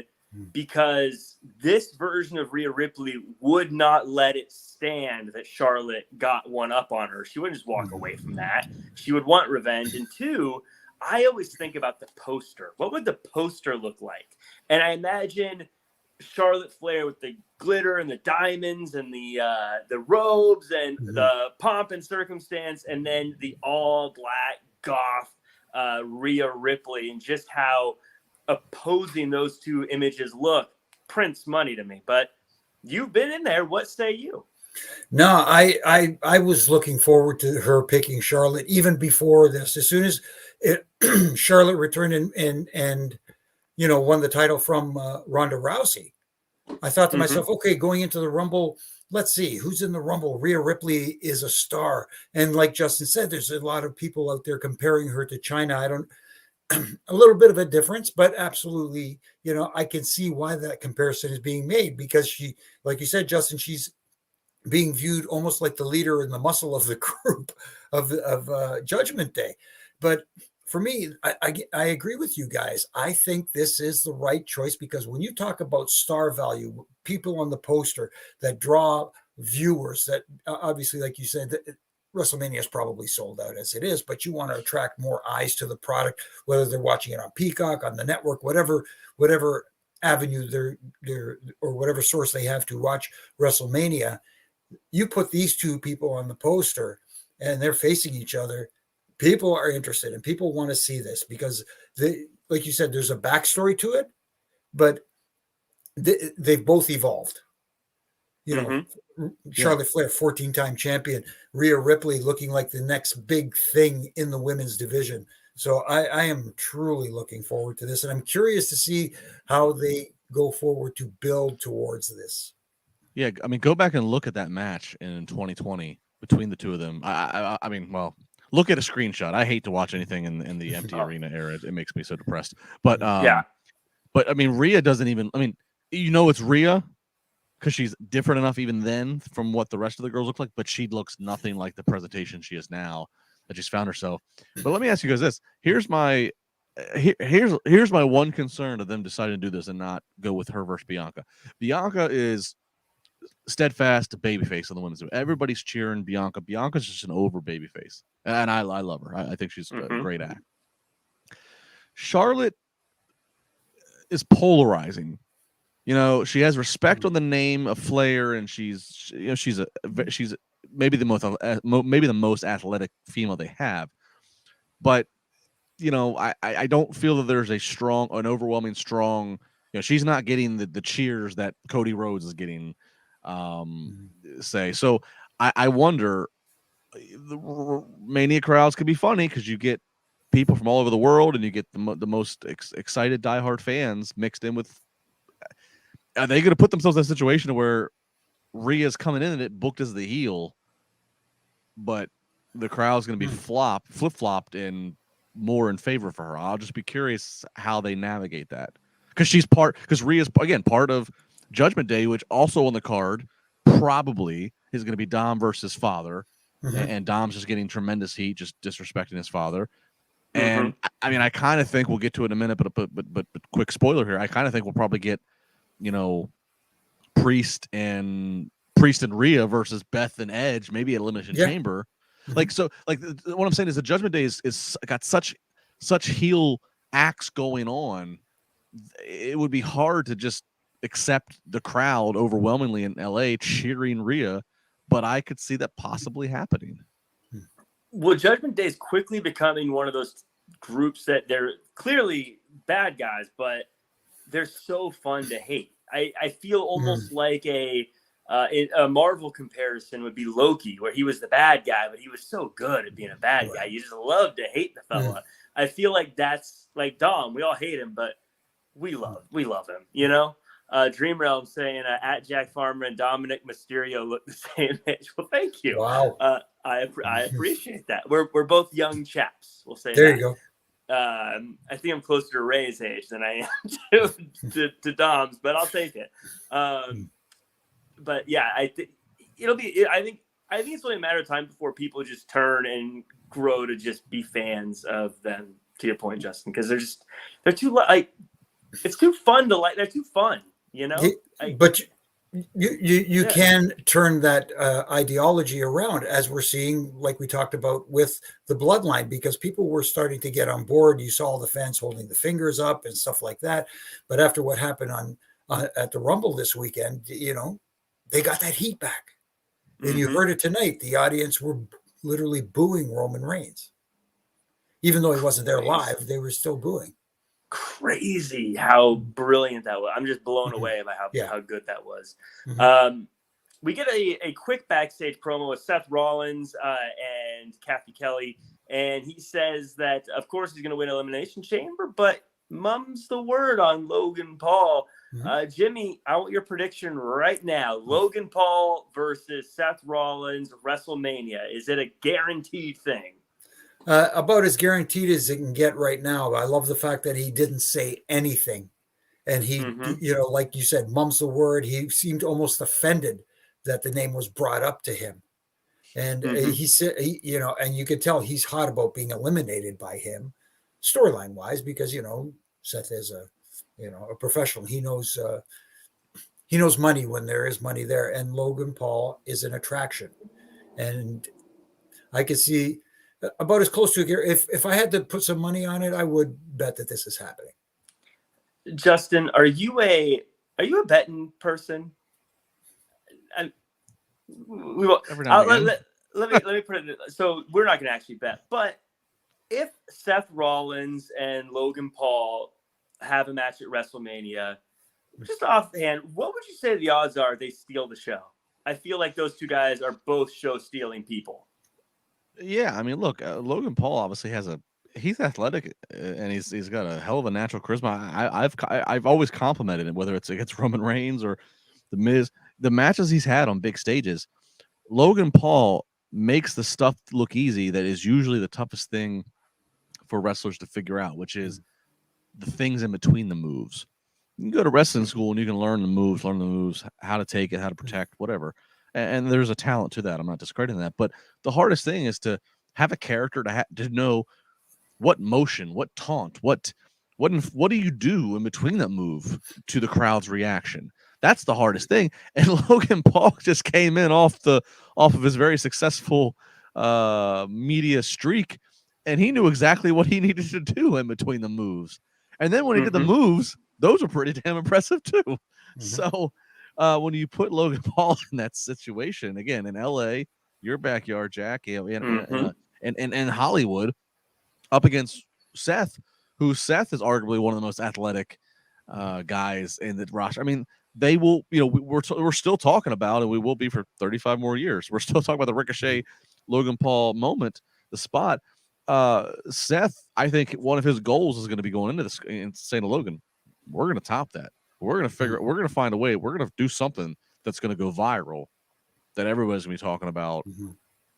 because this version of Rhea Ripley would not let it stand that Charlotte got one up on her. She wouldn't just walk away from that. She would want revenge. And two, I always think about the poster. What would the poster look like? And I imagine Charlotte Flair with the glitter and the diamonds and the robes and the pomp and circumstance, and then the all black goth Rhea Ripley, and just how opposing those two images look prints money to me. But you've been in there. What say you?
No, I was looking forward to her picking Charlotte even before this. As soon as Charlotte returned and won the title from Ronda Rousey, I thought to myself, okay, going into the Rumble, let's see who's in the Rumble. Rhea Ripley is a star, and like Justin said, there's a lot of people out there comparing her to China. I don't. A little bit of a difference, but absolutely, I can see why that comparison is being made, because she, like you said, Justin, she's being viewed almost like the leader and the muscle of the group of Judgment Day. But for me, I agree with you guys. I think this is the right choice, because when you talk about star value, people on the poster that draw viewers, that obviously, like you said, WrestleMania is probably sold out as it is, but you want to attract more eyes to the product, whether they're watching it on Peacock, on the network, whatever avenue they're or whatever source they have to watch WrestleMania. You put these two people on the poster and they're facing each other. People are interested and people want to see this because like you said, there's a backstory to it, but they've both evolved. Charlotte Flair, 14-time champion, Rhea Ripley looking like the next big thing in the women's division. So I am truly looking forward to this, and I'm curious to see how they go forward to build towards this.
Yeah, I mean, go back and look at that match in 2020 between the two of them. I mean, look at a screenshot. I hate to watch anything in the empty arena era. It makes me so depressed. But but I mean, Rhea doesn't even. I mean, it's Rhea, because she's different enough even then from what the rest of the girls look like, but she looks nothing like the presentation she is now that she's found herself. But let me ask you guys this. Here's my one concern of them deciding to do this and not go with her versus Bianca. Bianca is steadfast babyface on the women's division. Everybody's cheering Bianca. Bianca's just an over babyface, and I love her. I think she's a great act. Charlotte is polarizing. She has respect on the name of Flair, and she's maybe the most athletic female they have. But I don't feel that there's an overwhelming strong. She's not getting the cheers that Cody Rhodes is getting. Say so. I wonder. The Mania crowds could be funny because you get people from all over the world, and you get the most excited diehard fans mixed in with. Are they going to put themselves in a situation where Rhea's coming in and it booked as the heel, but the crowd's going to be flip-flopped and more in favor for her? I'll just be curious how they navigate that. Because Rhea's, again, part of Judgment Day, which also on the card probably is going to be Dom versus father. And Dom's just getting tremendous heat, just disrespecting his father. And I mean, I kind of think we'll get to it in a minute, but quick spoiler here. I kind of think we'll probably get, Priest and Rhea versus Beth and Edge, maybe at Elimination Chamber.
Mm-hmm.
What I'm saying is the Judgment Day is got such heel acts going on. It would be hard to just accept the crowd overwhelmingly in LA cheering Rhea, but I could see that possibly happening.
Well, Judgment Day is quickly becoming one of those groups that they're clearly bad guys, but they're so fun to hate. I feel almost like a Marvel comparison would be Loki, where he was the bad guy, but he was so good at being a bad guy. You just love to hate the fella. I feel like that's like Dom. We all hate him, but we love him, Dream Realm saying at Jack Farmer and Dominic Mysterio look the same age. Well, thank you.
Wow.
I appreciate that. We're both young chaps. We'll say
there
that.
You go.
I think I'm closer to Ray's age than I am to Dom's, but I'll take it. But yeah, I think it'll be. I think it's only a matter of time before people just turn and grow to just be fans of them. To your point, Justin, because they're too it's too fun to like. They're too fun,
But you can turn that ideology around, as we're seeing, like we talked about with the Bloodline, because people were starting to get on board. You saw all the fans holding the fingers up and stuff like that. But after what happened on at the Rumble this weekend, they got that heat back. And you heard it tonight. The audience were literally booing Roman Reigns. Even though he wasn't there live, they were still booing.
Crazy how brilliant that was. I'm just blown away by how good that was. We get a quick backstage promo with Seth Rollins and Kathy Kelly, and he says that of course he's going to win Elimination Chamber, but mum's the word on Logan Paul. Jimmy, I want your prediction right now. Logan Paul versus Seth Rollins, WrestleMania. Is it a guaranteed thing?
About as guaranteed as it can get right now. I love the fact that he didn't say anything. And he, like you said, mum's the word. He seemed almost offended that the name was brought up to him. And he said, and you could tell he's hot about being eliminated by him, storyline wise, because, Seth is a professional. He knows money when there is money there. And Logan Paul is an attraction. And I could see about as close to if I had to put some money on it, I would bet that this is happening.
Justin, are you a betting person? Let me put it. So we're not going to actually bet, but if Seth Rollins and Logan Paul have a match at WrestleMania, just offhand, what would you say the odds are they steal the show? I feel like those two guys are both show stealing people.
Yeah, I mean, look, Logan Paul obviously he's athletic and he's got a hell of a natural charisma. I've always complimented him, whether it's against Roman Reigns or The Miz. The matches he's had on big stages, Logan Paul makes the stuff look easy that is usually the toughest thing for wrestlers to figure out, which is the things in between the moves. You can go to wrestling school and you can learn the moves, how to take it, how to protect, whatever. And there's a talent to that. I'm not discrediting that. But the hardest thing is to have a character to know what motion, what taunt, what do you do in between that move to the crowd's reaction. That's the hardest thing. And Logan Paul just came in off of his very successful media streak, and he knew exactly what he needed to do in between the moves. And then when he did the moves, those were pretty damn impressive too. So when you put Logan Paul in that situation, again, in LA, your backyard, Jack, and Hollywood, up against Seth, Seth is arguably one of the most athletic guys in the roster. I mean, they will, we're still talking about, and we will be for 35 more years. We're still talking about the Ricochet Logan Paul moment, the spot. Seth, I think one of his goals is going to be going into this and saying to Logan, we're going to top that. We're going to find a way. We're going to do something that's going to go viral that everybody's going to be talking about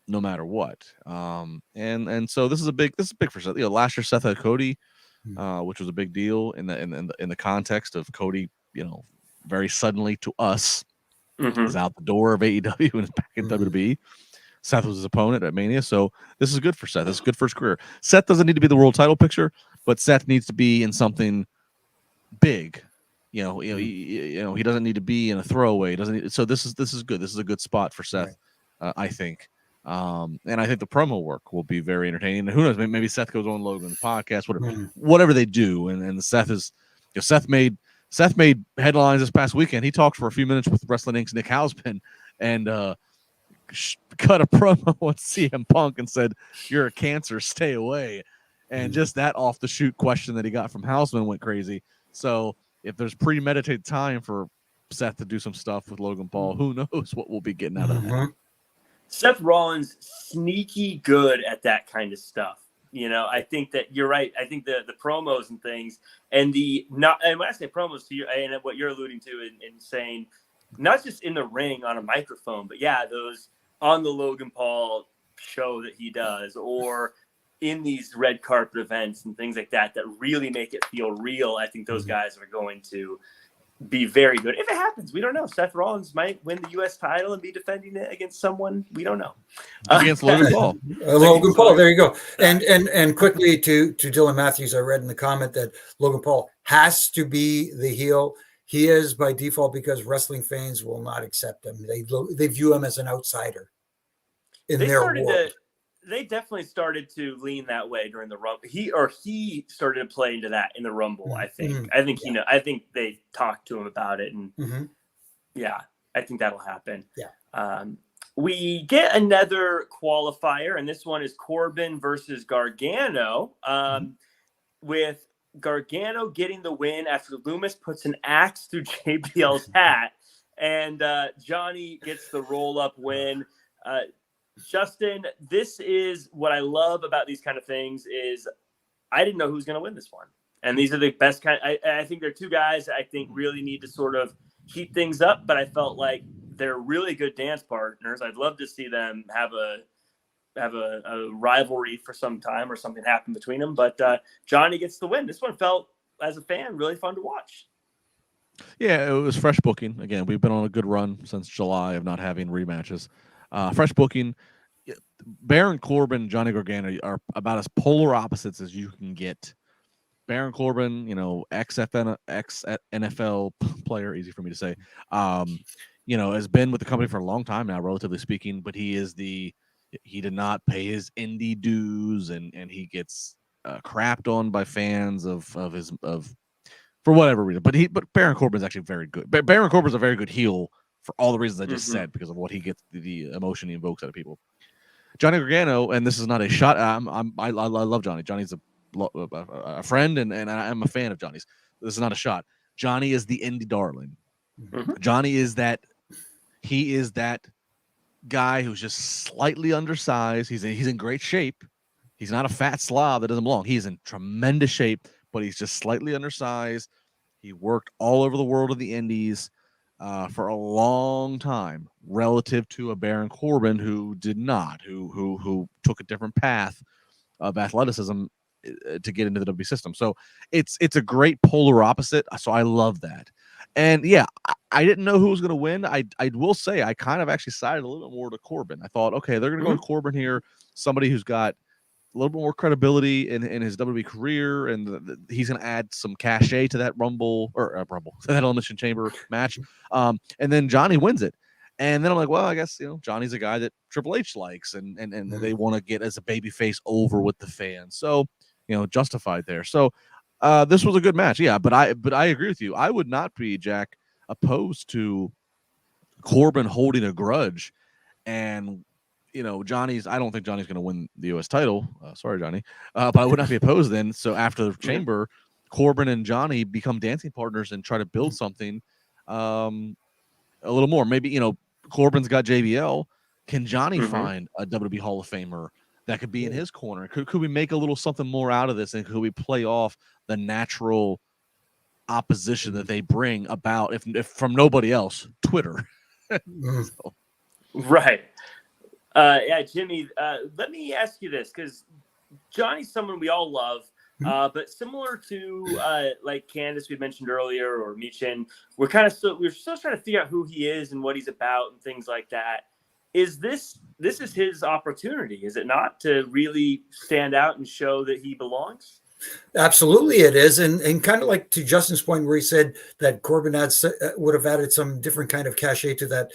no matter what. And so this is big for Seth. Last year Seth had Cody, which was a big deal in the context of Cody, very suddenly to us was out the door of AEW and is back in WWE. Seth was his opponent at Mania, so this is good for Seth. This is good for his career. Seth doesn't need to be the world title picture, but Seth needs to be in something big. He doesn't need to be in a throwaway. So this is good. This is a good spot for Seth, I think. And I think the promo work will be very entertaining. And who knows? Maybe Seth goes on Logan's podcast, whatever they do. And Seth is, Seth made headlines this past weekend. He talked for a few minutes with Wrestling Inc.'s Nick Hausman and cut a promo on CM Punk and said, "You're a cancer, stay away." And just that off the shoot question that he got from Hausman went crazy. So if there's premeditated time for Seth to do some stuff with Logan Paul, who knows what we'll be getting out of that.
Seth Rollins, sneaky good at that kind of stuff. I think that you're right. I think the promos and things and and when I say promos to you and what you're alluding to in saying, not just in the ring on a microphone, but those on the Logan Paul show that he does, or in these red carpet events and things like that really make it feel real. I think those guys are going to be very good. If it happens, we don't know. Seth Rollins might win the U.S. title and be defending it against someone we don't know.
Against Logan Paul.
Logan Paul, there you go. And quickly to Dylan Matthews, I read in the comment that Logan Paul has to be the heel. He is by default because wrestling fans will not accept him. They view him as an outsider in their world.
They definitely started to lean that way during the Rumble. He started to play into that in the Rumble. I think. I think they talked to him about it, and I think that'll happen.
Yeah.
We get another qualifier, and this one is Corbin versus Gargano. With Gargano getting the win after Loomis puts an axe through JBL's hat, and Johnny gets the roll-up win. Justin, this is what I love about these kind of things is I didn't know who was going to win this one. And these are the best kind. I think they're two guys that I think really need to sort of heat things up, but I felt like they're really good dance partners. I'd love to see them have a rivalry for some time or something happen between them. But Johnny gets the win. This one felt, as a fan, really fun to watch.
Yeah, it was fresh booking. Again, we've been on a good run since July of not having rematches. Fresh booking. Baron Corbin and Johnny Gargano are about as polar opposites as you can get. Baron Corbin, ex-NFL player, easy for me to say, has been with the company for a long time now, relatively speaking, but he did not pay his indie dues and he gets crapped on by fans of for whatever reason. But Baron Corbin is actually very good. Baron Corbin is a very good heel for all the reasons I just said, because of what he gets, the emotion he invokes out of people. Johnny Gargano, and this is not a shot. I love Johnny. Johnny's a friend, and I'm a fan of Johnny's. This is not a shot. Johnny is the indie darling. Johnny is that. He is that guy who's just slightly undersized. He's in great shape. He's not a fat slob that doesn't belong. He's in tremendous shape, but he's just slightly undersized. He worked all over the world in the indies for a long time, relative to a Baron Corbin who did not, who took a different path of athleticism to get into the WWE system. So it's a great polar opposite. So I love that. And yeah, I didn't know who was going to win. I will say I kind of actually sided a little bit more to Corbin. I thought, okay, they're going to go to Corbin here, somebody who's got a little bit more credibility in his WWE career, and he's going to add some cachet to that that Elimination Chamber match. And then Johnny wins it. And then I'm like, well, I guess, Johnny's a guy that Triple H likes, and they want to get as a babyface over with the fans. So, justified there. So this was a good match. Yeah, but I agree with you. I would not be, Jack, opposed to Corbin holding a grudge. And, I don't think Johnny's going to win the U.S. title. Sorry, Johnny. But I would not be opposed then. So after the Chamber, Corbin and Johnny become dancing partners and try to build something a little more. Maybe, Corbin's got JBL. Can Johnny find a WWE Hall of Famer that could be in his corner? Could we make a little something more out of this? And could we play off the natural opposition that they bring about, if from nobody else, Twitter? So.
Right. Jimmy, let me ask you this, because Johnny's someone we all love, but similar to like Candace we mentioned earlier, or Michin, we're still trying to figure out who he is and what he's about and things like that. Is this is his opportunity, is it not, to really stand out and show that he belongs?
Absolutely, it is, and kind of like to Justin's point where he said that Corbin would have added some different kind of cachet to that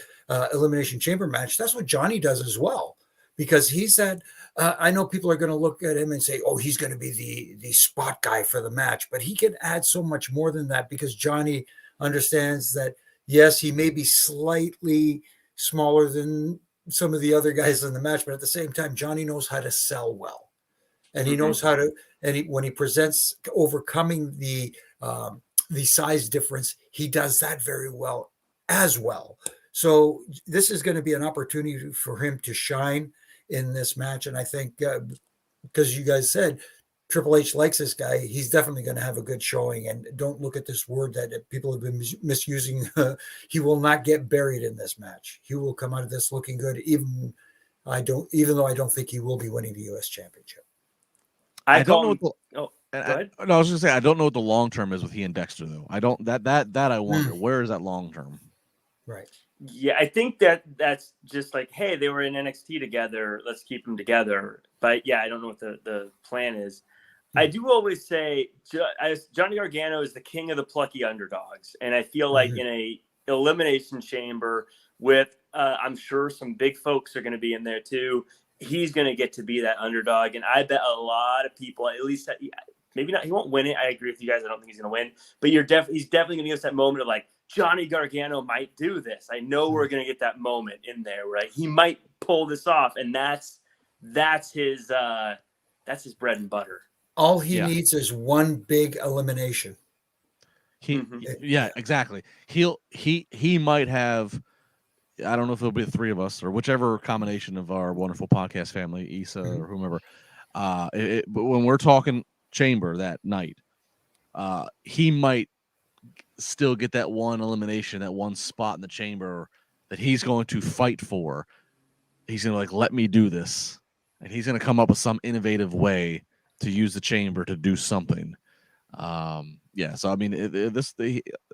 Elimination Chamber match. That's what Johnny does as well, because he's that. I know people are going to look at him and say, "Oh, he's going to be the spot guy for the match," but he can add so much more than that because Johnny understands that. Yes, he may be slightly smaller than some of the other guys in the match, but at the same time, Johnny knows how to sell well. And he knows how to, and when he presents overcoming the size difference, he does that very well as well. So this is going to be an opportunity for him to shine in this match. And I think because you guys said Triple H likes this guy, he's definitely going to have a good showing. And don't look at this word that people have been misusing. He will not get buried in this match. He will come out of this looking good, even though I don't think he will be winning the U.S. Championship.
I don't know. I was going to say I don't know what the long term is with he and Dexter though. I don't that I wonder where is that long term.
Right.
Yeah, I think that's just like, hey, they were in NXT together. Let's keep them together. But yeah, I don't know what the plan is. I do always say Johnny Gargano is the king of the plucky underdogs, and I feel like in a elimination chamber with I'm sure some big folks are going to be in there too. He's going to get to be that underdog. And I bet a lot of people, at least maybe not, he won't win it. I agree with you guys. I don't think he's going to win, but he's definitely going to give us that moment of like, Johnny Gargano might do this. I know we're going to get that moment in there, right? He might pull this off. And that's his bread and butter.
All he needs is one big elimination.
Yeah, exactly. He might have, I don't know if it'll be the three of us or whichever combination of our wonderful podcast family, Issa or whomever. But when we're talking chamber that night, he might still get that one elimination, that one spot in the chamber that he's going to fight for. He's going to let me do this. And he's going to come up with some innovative way to use the chamber to do something. So I mean,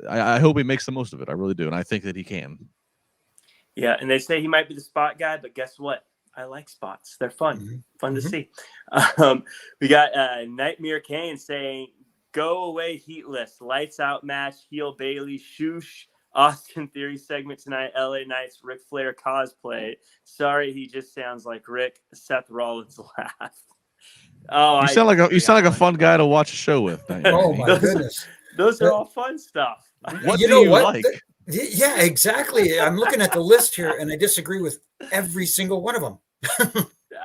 I hope he makes the most of it. I really do. And I think that he can.
Yeah, and they say he might be the spot guy, but guess what? I like spots. They're fun. Fun to see. We got Nightmare Kane saying, go away heatless. Lights out match. Heel Bailey. Shoosh. Austin Theory segment tonight. LA Knights. Ric Flair cosplay. Sorry, he just sounds like Rick. Seth Rollins laugh. Oh,
you sound like a fun guy to watch a show with.
Oh my goodness.
Those are all fun stuff.
What do you like?
Yeah, exactly. I'm looking at the list here, and I disagree with every single one of them.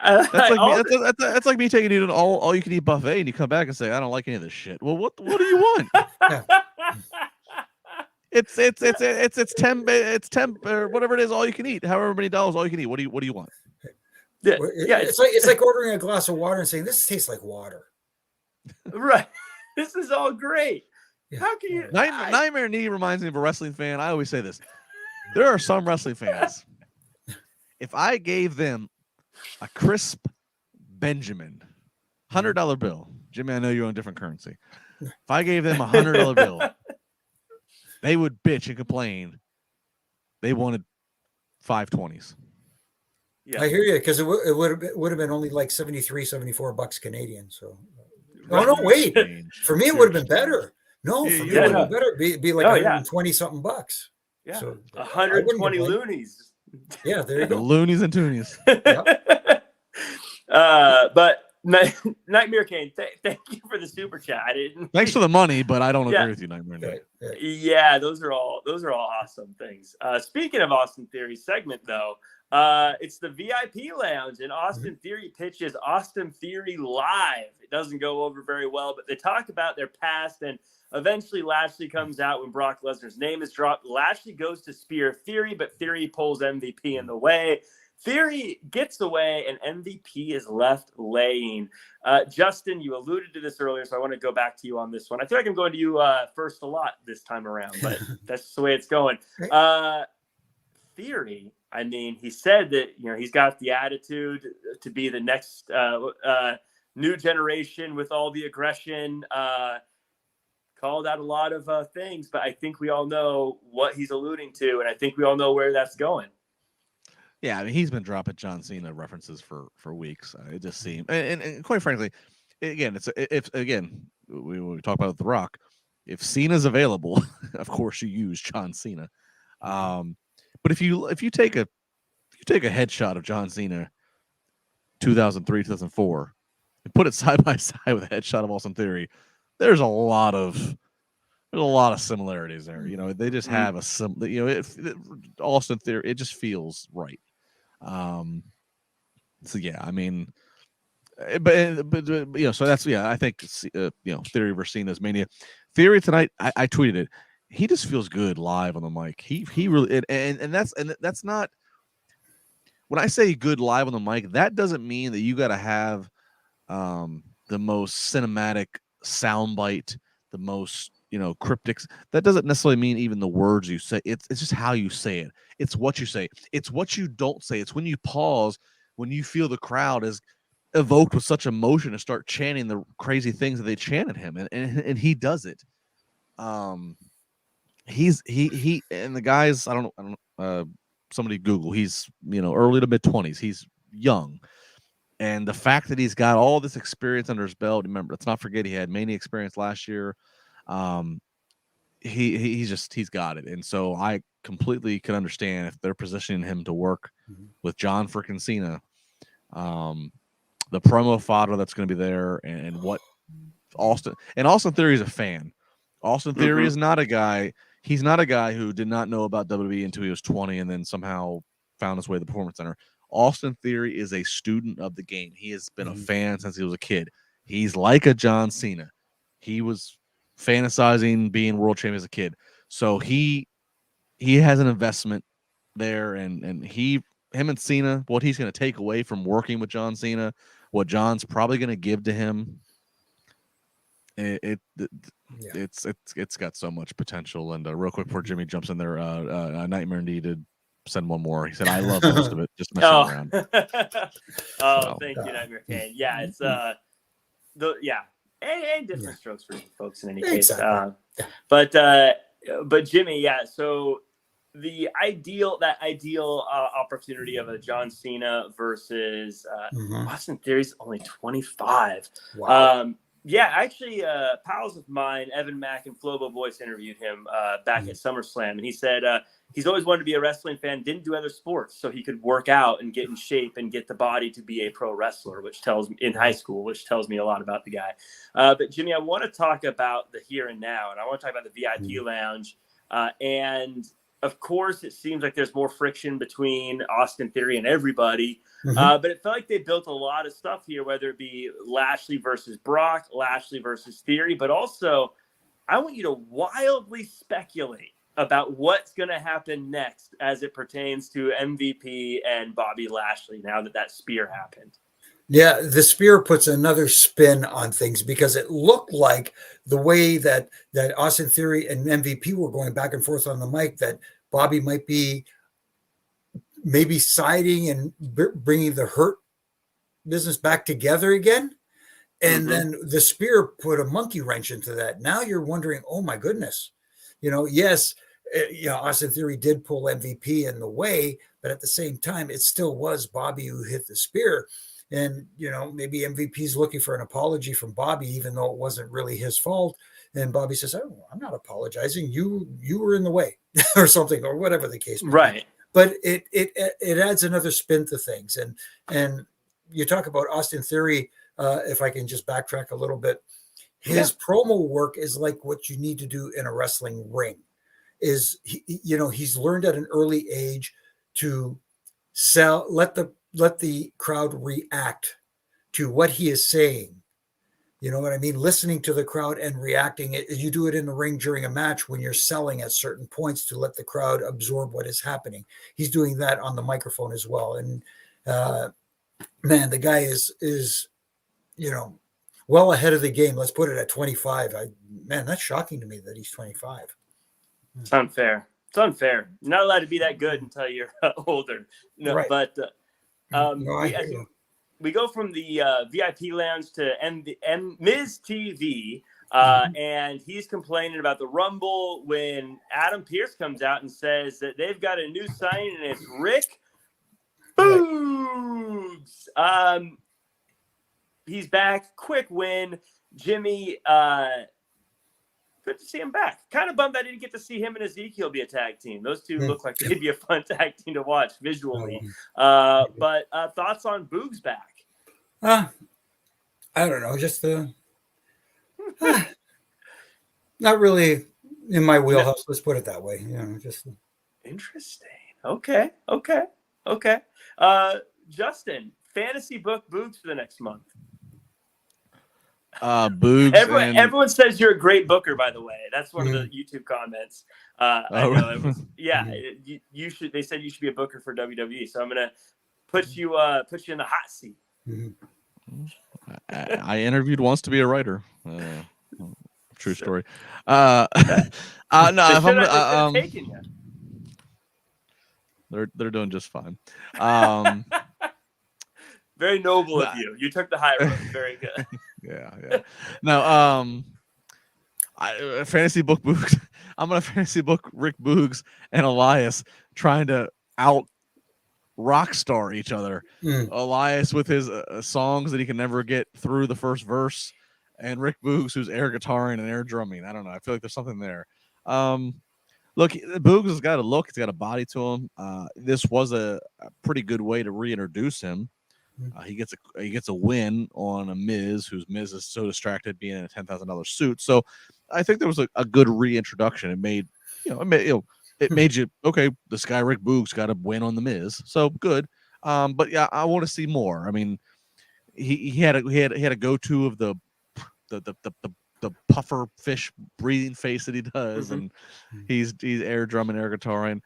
That's like me taking you to an all you can eat buffet, and you come back and say, "I don't like any of this shit." Well, what do you want? It's 10 or whatever it is, all you can eat. However many dollars, all you can eat. What do you want?
Yeah,
it's like ordering a glass of water and saying this tastes like water.
Right. This is all great. How can you?
Nightmare Knee reminds me of a wrestling fan. I always say this. There are some wrestling fans. If I gave them a crisp Benjamin $100 bill, Jimmy, I know you're on different currency. If I gave them $100 bill, they would bitch and complain. They wanted 520s.
Yeah, I hear you, because it would have been only like $73-$74 Canadian. So, no, wait. For me, it would have been better. No, for me, it would have been better. Be like 120 something bucks.
Yeah, so 120 loonies.
Yeah, there you go.
Loonies and toonies.
But Nightmare Kane, thank you for the super chat.
Thanks for the money, but I don't agree with you, Nightmare.
Yeah, those are all awesome things. Speaking of Austin Theory segment, though, it's the VIP lounge, and Austin Theory pitches Austin Theory Live. It doesn't go over very well, but they talk about their past, and eventually Lashley comes out when Brock Lesnar's name is dropped. Lashley goes to spear Theory, but Theory pulls MVP in the way. Theory gets away, and MVP is left laying. Justin, you alluded to this earlier, so I want to go back to you on this one. I feel like I'm going to you first a lot this time around, but that's just the way it's going. Theory, I mean, he said that he's got the attitude to be the next new generation with all the aggression. Called out a lot of things, but I think we all know what he's alluding to, and I think we all know where that's going.
Yeah, I mean, he's been dropping John Cena references for weeks. It just seemed, and quite frankly, again, if we talk about The Rock. If Cena's available, of course you use John Cena. But if you take a headshot of John Cena 2003, 2004, and put it side by side with a headshot of Austin Theory, there's a lot of similarities there. You know, they just have Austin Theory, it just feels right. So yeah, I mean, but you know, so that's I think Theory versus Cena's Mania. Theory tonight, I tweeted it. He just feels good live on the mic. He really and that's not when I say good live on the mic. That doesn't mean that you got to have the most cinematic soundbite, the most cryptics. That doesn't necessarily mean even the words you say. It's just how you say it. It's what you say. It's what you don't say. It's when you pause, when you feel the crowd is evoked with such emotion and start chanting the crazy things that they chant at him, and he does it. He and the guys, I don't know, somebody Google, he's early to mid 20s. He's young, and the fact that he's got all this experience under his belt. Remember, let's not forget he had Mania experience last year. He's got it, and so I completely can understand if they're positioning him to work with John freaking Cena. The promo fodder that's going to be there, and what Austin Theory is a fan. Austin Theory is not a guy. He's not a guy who did not know about WWE until he was 20 and then somehow found his way to the Performance Center. Austin Theory is a student of the game. He has been a fan since he was a kid. He's like a John Cena. He was fantasizing being world champion as a kid. So he has an investment there, and him and Cena, what he's going to take away from working with John Cena, what John's probably going to give to him, it's got so much potential. And real quick before Jimmy jumps in there, Nightmare needed send one more. He said, "I love most of it, just messing around."
Thank you, Nightmare Kane. Yeah, it's and different strokes for folks in any case.
Exactly.
But Jimmy, so the ideal opportunity of a John Cena versus Austin Theory's only 25.
Wow.
Actually, pals of mine, Evan Mack and Flobo Voice, interviewed him back at SummerSlam, and he said he's always wanted to be a wrestling fan, didn't do other sports, so he could work out and get in shape and get the body to be a pro wrestler, which tells me in high school, which tells me a lot about the guy. But Jimmy, I want to talk about the here and now, and I want to talk about the VIP lounge, and of course, it seems like there's more friction between Austin Theory and everybody. But it felt like they built a lot of stuff here, whether it be Lashley versus Brock, Lashley versus Theory. But also, I want you to wildly speculate about what's going to happen next as it pertains to MVP and Bobby Lashley now that spear happened.
Yeah, the spear puts another spin on things because it looked like the way that Austin Theory and MVP were going back and forth on the mic, that Bobby might be maybe siding and bringing the Hurt business back together again. And then the spear put a monkey wrench into that. Now you're wondering, oh my goodness, yes, Austin Theory did pull MVP in the way, but at the same time, it still was Bobby who hit the spear. And, maybe MVP's looking for an apology from Bobby, even though it wasn't really his fault. And Bobby says, "Oh, I'm not apologizing. You were in the way," or something, or whatever the case may be. Right. But it adds another spin to things. And you talk about Austin Theory, if I can just backtrack a little bit, his promo work is like what you need to do in a wrestling ring. Is he's learned at an early age to let the crowd react to what he is saying. You know what I mean? Listening to the crowd and reacting. You do it in the ring during a match when you're selling at certain points to let the crowd absorb what is happening. He's doing that on the microphone as well. And man, the guy is well ahead of the game. Let's put it at 25. That's shocking to me that he's 25.
It's unfair. You're not allowed to be that good until you're older. No, right. But we go from the VIP lounge to Miz TV, and he's complaining about the Rumble when Adam Pearce comes out and says that they've got a new signing and it's Rick Boogs. he's back. Quick win. Jimmy, good to see him back. Kind of bummed I didn't get to see him and Ezekiel be a tag team. Those two look like they'd be a fun tag team to watch visually. But thoughts on Boogs back?
I don't know. Just not really in my wheelhouse. Let's put it that way. Just
interesting. Okay. Justin, fantasy book Boogs for the next month.
Boogs.
Everyone says you're a great booker, by the way. That's one of the YouTube comments. I know it was, you should. They said you should be a booker for WWE. So I'm gonna put you in the hot seat.
I interviewed once to be a writer. True story. No, if I'm taking you. They're doing just fine.
Very noble of you. You took the high road. Very good.
Yeah. No, fantasy book Boogs. I'm gonna fantasy book Rick Boogs and Elias trying to out rockstar each other. Elias with his songs that he can never get through the first verse, and Rick Boogs who's air guitaring and air drumming. I don't know. I feel like there's something there. Look, Boogs has got a look. He's got a body to him. This was a pretty good way to reintroduce him. He gets a win on a Miz, whose Miz is so distracted being in a $10,000 suit. So I think there was a good reintroduction. It made you okay. This guy Rick Boogs got a win on the Miz, so good. But yeah, I want to see more. I mean, he had a go-to of the puffer fish breathing face that he does, and he's air drumming, air guitaring.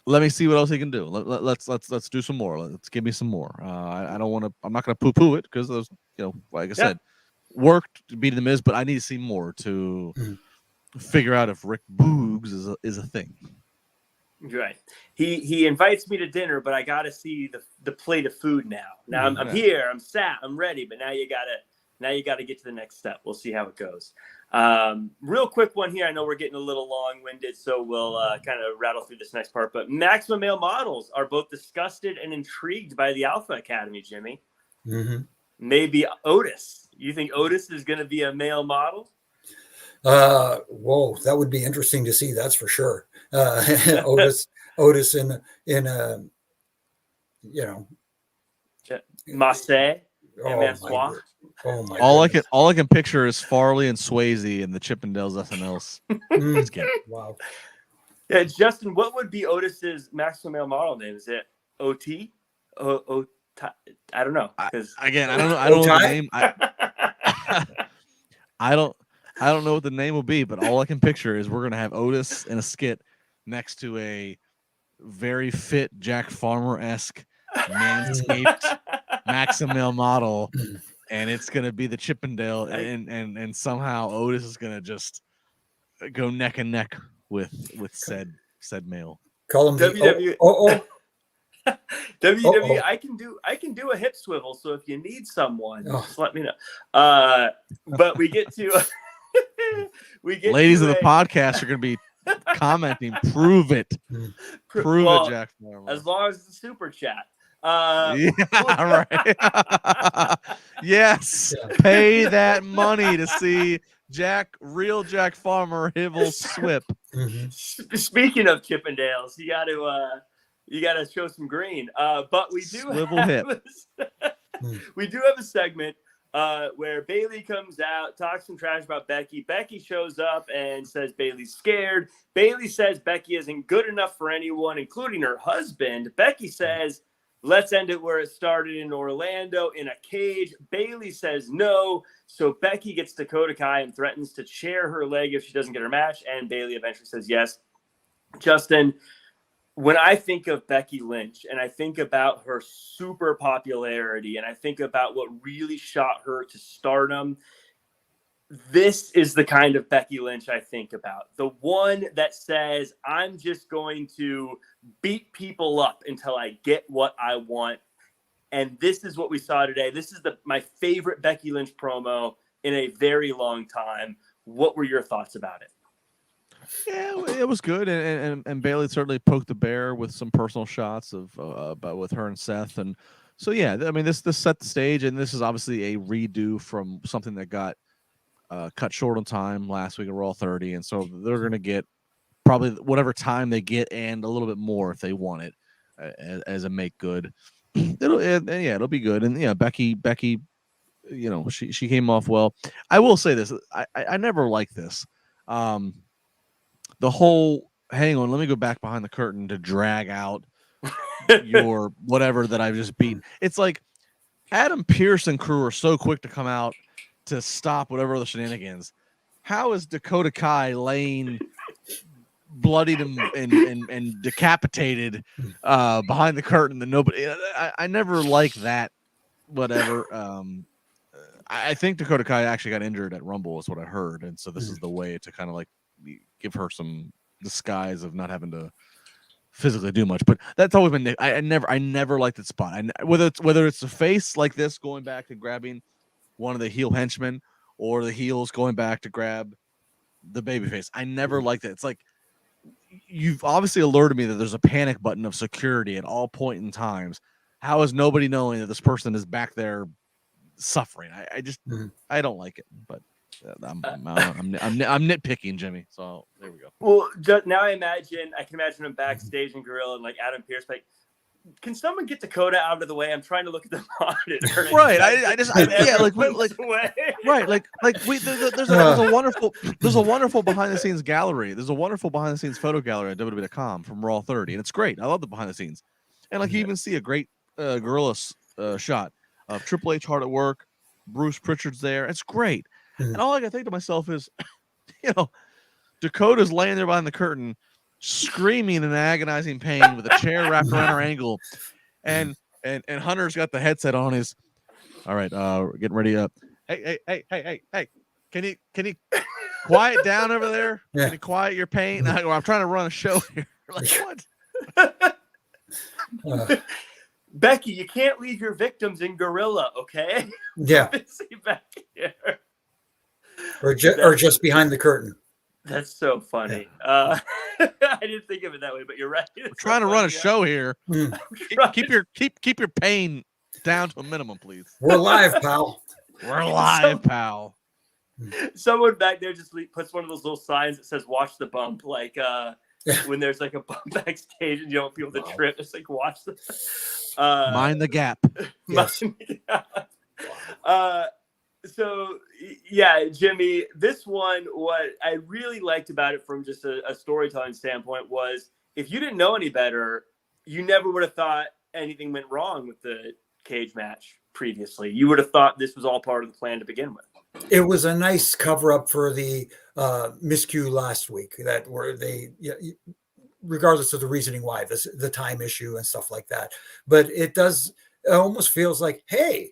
Let me see what else he can do. Let's do some more. Let's give me some more. I don't want to. I'm not going to poo-poo it because those, like I said, worked to beat the Miz, but I need to see more to figure out if Rick Boogs is a thing.
Right. He invites me to dinner, but I got to see the plate of food now. Now I'm here. I'm sat. I'm ready. But now you gotta get to the next step. We'll see how it goes. Real quick one here. I know we're getting a little long-winded, so we'll kind of rattle through this next part. But Maximum Male Models are both disgusted and intrigued by the Alpha Academy, Jimmy. Maybe Otis. You think Otis is going to be a male model?
Whoa, that would be interesting to see. That's for sure. Otis in
Marseille.
Oh my!
All I can picture is Farley and Swayze and the Chippendales SNLs.
Wow.
Yeah, Justin, what would be Otis's maximum male model name? Is it OT? I don't know.
I don't know. I don't know the name. I don't know what the name will be, but all I can picture is we're gonna have Otis in a skit next to a very fit Jack Farmer-esque manscaped maximum male model. And it's gonna be the Chippendale, and somehow Otis is gonna just go neck and neck with said male.
Call him
WWE. WWE. I can do a hip swivel. So if you need someone, just let me know. But we get to
ladies of the podcast are gonna be commenting. Prove it, Jack Farmer.
As long as it's a super chat.
Right. Yes. Pay that money to see real Jack Farmer Hibble Swip.
Speaking of Chippendales, you got to show some green. But we do we do have a segment where Bayley comes out, talks some trash about Becky. Becky shows up and says Bayley's scared. Bayley says Becky isn't good enough for anyone, including her husband. Becky says, let's end it where it started in Orlando in a cage. Bayley says no. So Becky gets Dakota Kai and threatens to chair her leg if she doesn't get her match. And Bayley eventually says yes. Justin, when I think of Becky Lynch and I think about her super popularity and I think about what really shot her to stardom, this is the kind of Becky Lynch I think about. The one that says, I'm just going to beat people up until I get what I want. And this is what we saw today. This is my favorite Becky Lynch promo in a very long time. What were your thoughts about it?
Yeah, it was good, and Bayley certainly poked the bear with some personal shots of about with her and Seth, and So yeah, I mean this set the stage, and this is obviously a redo from something that got cut short on time last week at Raw 30, and so they're going to get probably whatever time they get and a little bit more if they want it as a make good. It'll be good. And yeah, Becky, you know, she came off well. I will say this: I never liked this. The whole hang on, let me go back behind the curtain to drag out your whatever that I've just beaten. It's like Adam Pearce and crew are so quick to come out to stop whatever other shenanigans. How is Dakota Kai laying bloodied and decapitated behind the curtain that nobody? I never liked that. Whatever. I think Dakota Kai actually got injured at Rumble, is what I heard, and so this is the way to kind of like give her some disguise of not having to physically do much. But that's always been. I never liked that spot. Whether it's the face like this going back to grabbing one of the heel henchmen, or the heels going back to grab the babyface. I never liked it. It's like you've obviously alerted me that there's a panic button of security at all point in times. How is nobody knowing that this person is back there suffering? I just I don't like it. But I'm nitpicking, Jimmy. So there we go.
Well, now I can imagine him backstage in Gorilla and like Adam Pearce, like, can someone get Dakota out of the way? I'm trying to look at the monitor.
Right. There's a wonderful behind the scenes gallery. There's a wonderful behind the scenes photo gallery at WWE.com from Raw 30, and it's great. I love the behind the scenes, and like you even see a great gorilla shot of Triple H hard at work. Bruce Pritchard's there. It's great, and all I can think to myself is, you know, Dakota's laying there behind the curtain, screaming in agonizing pain with a chair wrapped around her ankle, and Hunter's got the headset on. His all right, we're getting ready up. Hey, can you quiet down over there? Yeah. Can you quiet your pain? I'm trying to run a show here. Like
what? Becky, you can't leave your victims in Gorilla, okay?
Yeah.
Back here.
Or just behind the curtain.
That's so funny. I didn't think of it that way, but you're right.
We're trying to run a show here. Keep your pain down to a minimum, please.
We're live, pal.
We're live, pal.
Someone back there just puts one of those little signs that says "Watch the bump," like when there's like a bump backstage and you don't want people to trip. It's like watch the
mind the gap.
Yes.
So, yeah, Jimmy, this one, what I really liked about it from just a storytelling standpoint was if you didn't know any better, you never would have thought anything went wrong with the cage match previously. You would have thought this was all part of the plan to begin with.
It was a nice cover up for the miscue last week that where they, regardless of the reasoning why, the time issue and stuff like that. But it almost feels like, hey,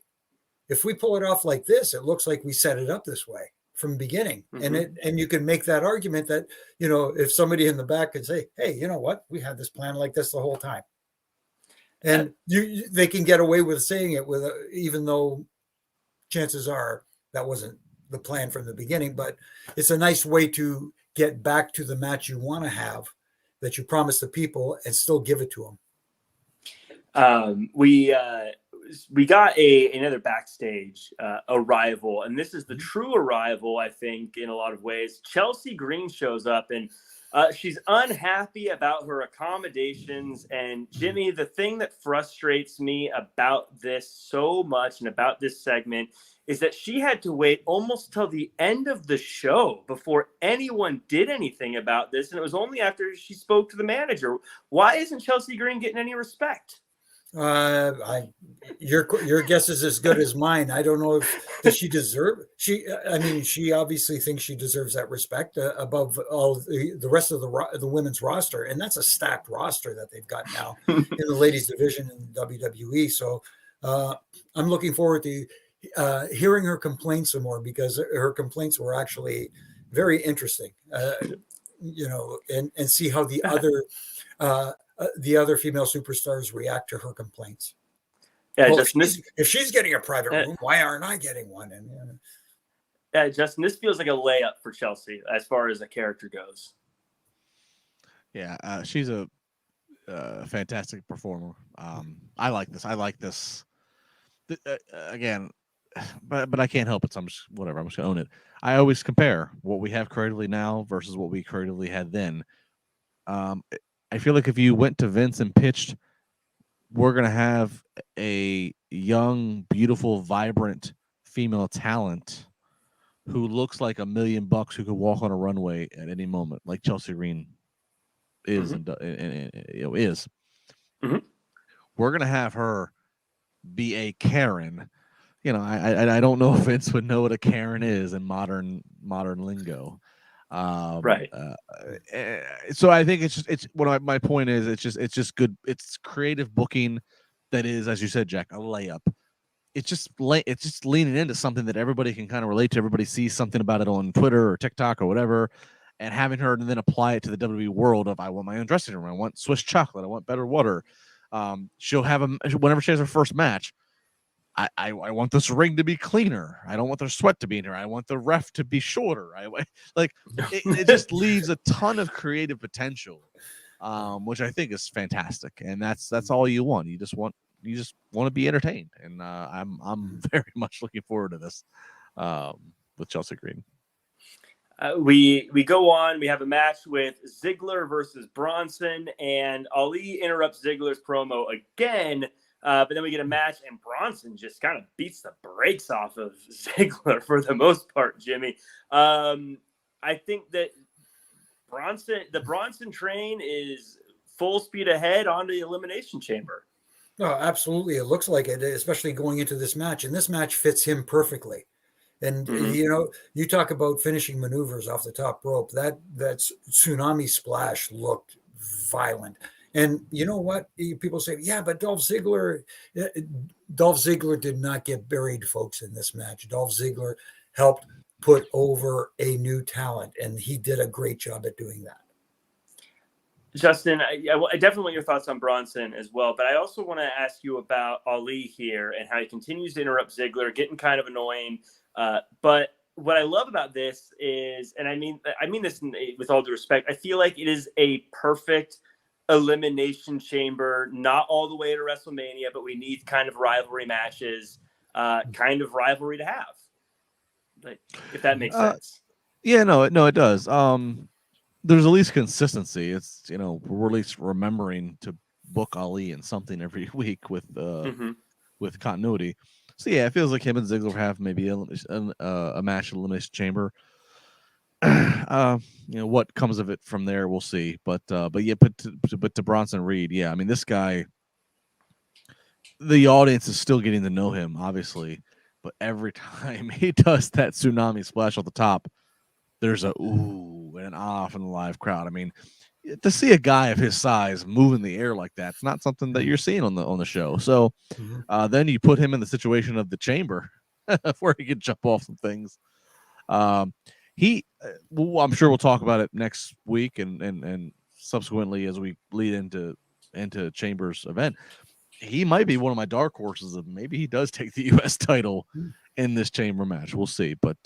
if we pull it off like this, it looks like we set it up this way from the beginning. And you can make that argument that, you know, if somebody in the back could say, hey, you know what, we had this plan like this the whole time. And they can get away with saying it with even though chances are that wasn't the plan from the beginning, but it's a nice way to get back to the match you want to have that you promise the people and still give it to them.
We got another backstage arrival, and this is the true arrival, I think, in a lot of ways. Chelsea Green shows up, and she's unhappy about her accommodations. And Jimmy, the thing that frustrates me about this so much and about this segment is that she had to wait almost till the end of the show before anyone did anything about this. And it was only after she spoke to the manager. Why isn't Chelsea Green getting any respect?
Your guess is as good as mine. I don't know does she deserve. She obviously thinks she deserves that respect above all the rest of the women's roster, and that's a stacked roster that they've got now in the ladies division in WWE. So I'm looking forward to hearing her complaints some more because her complaints were actually very interesting. And see how the other female superstars react to her complaints.
Yeah,
well,
Justin,
if she's getting a private room, why aren't I getting one? And
yeah, Justin, this feels like a layup for Chelsea as far as a character goes.
Yeah, she's a fantastic performer. I like this. again, but I can't help it. So I'm just whatever. I'm just gonna own it. I always compare what we have creatively now versus what we creatively had then. I feel like if you went to Vince and pitched, we're gonna have a young, beautiful, vibrant female talent who looks like $1 million who could walk on a runway at any moment, like Chelsea Green is and is.
Mm-hmm.
We're gonna have her be a Karen. I don't know if Vince would know what a Karen is in modern lingo.
Right.
So I think it's what my point is. It's just good. It's creative booking that is, as you said, Jack, a layup. It's just leaning into something that everybody can kind of relate to. Everybody sees something about it on Twitter or TikTok or whatever, and having her then apply it to the WWE world of I want my own dressing room, I want Swiss chocolate, I want better water. She'll have whenever she has her first match. I want this ring to be cleaner. I don't want their sweat to be in here. I want the ref to be shorter. It just leaves a ton of creative potential, which I think is fantastic. And that's all you want. You just want to be entertained. And I'm very much looking forward to this with Chelsea Green.
We go on. We have a match with Ziggler versus Bronson, and Ali interrupts Ziggler's promo again. But then we get a match, and Bronson just kind of beats the brakes off of Ziggler for the most part, Jimmy. I think that the Bronson train is full speed ahead onto the Elimination Chamber.
No, absolutely. It looks like it, especially going into this match. And this match fits him perfectly. And, you talk about finishing maneuvers off the top rope. That tsunami splash looked violent. And you know what? People say, yeah, but Dolph Ziggler did not get buried, folks, in this match. Dolph Ziggler helped put over a new talent, and he did a great job at doing that.
Justin, I definitely want your thoughts on Bronson as well, but I also want to ask you about Ali here and how he continues to interrupt Ziggler, getting kind of annoying. But what I love about this is, and I mean this with all due respect, I feel like it is a perfect Elimination Chamber, not all the way to WrestleMania, but we need kind of rivalry matches, kind of rivalry to have. Like, if that makes sense.
Yeah, no, it does. There's at least consistency. It's, we're at least remembering to book Ali in something every week with continuity. So yeah, it feels like him and Ziggler have maybe a match in Elimination Chamber. What comes of it from there, we'll see. But to Bronson Reed, yeah, I mean, this guy, the audience is still getting to know him, obviously. But every time he does that tsunami splash off the top, there's a ooh and an ah from the live crowd. I mean, to see a guy of his size move in the air like that, it's not something that you're seeing on the show. So then you put him in the situation of the chamber where he can jump off some things. I'm sure we'll talk about it next week and subsequently as we lead into Chambers' event. He might be one of my dark horses of maybe he does take the U.S. title in this Chamber match. We'll see, but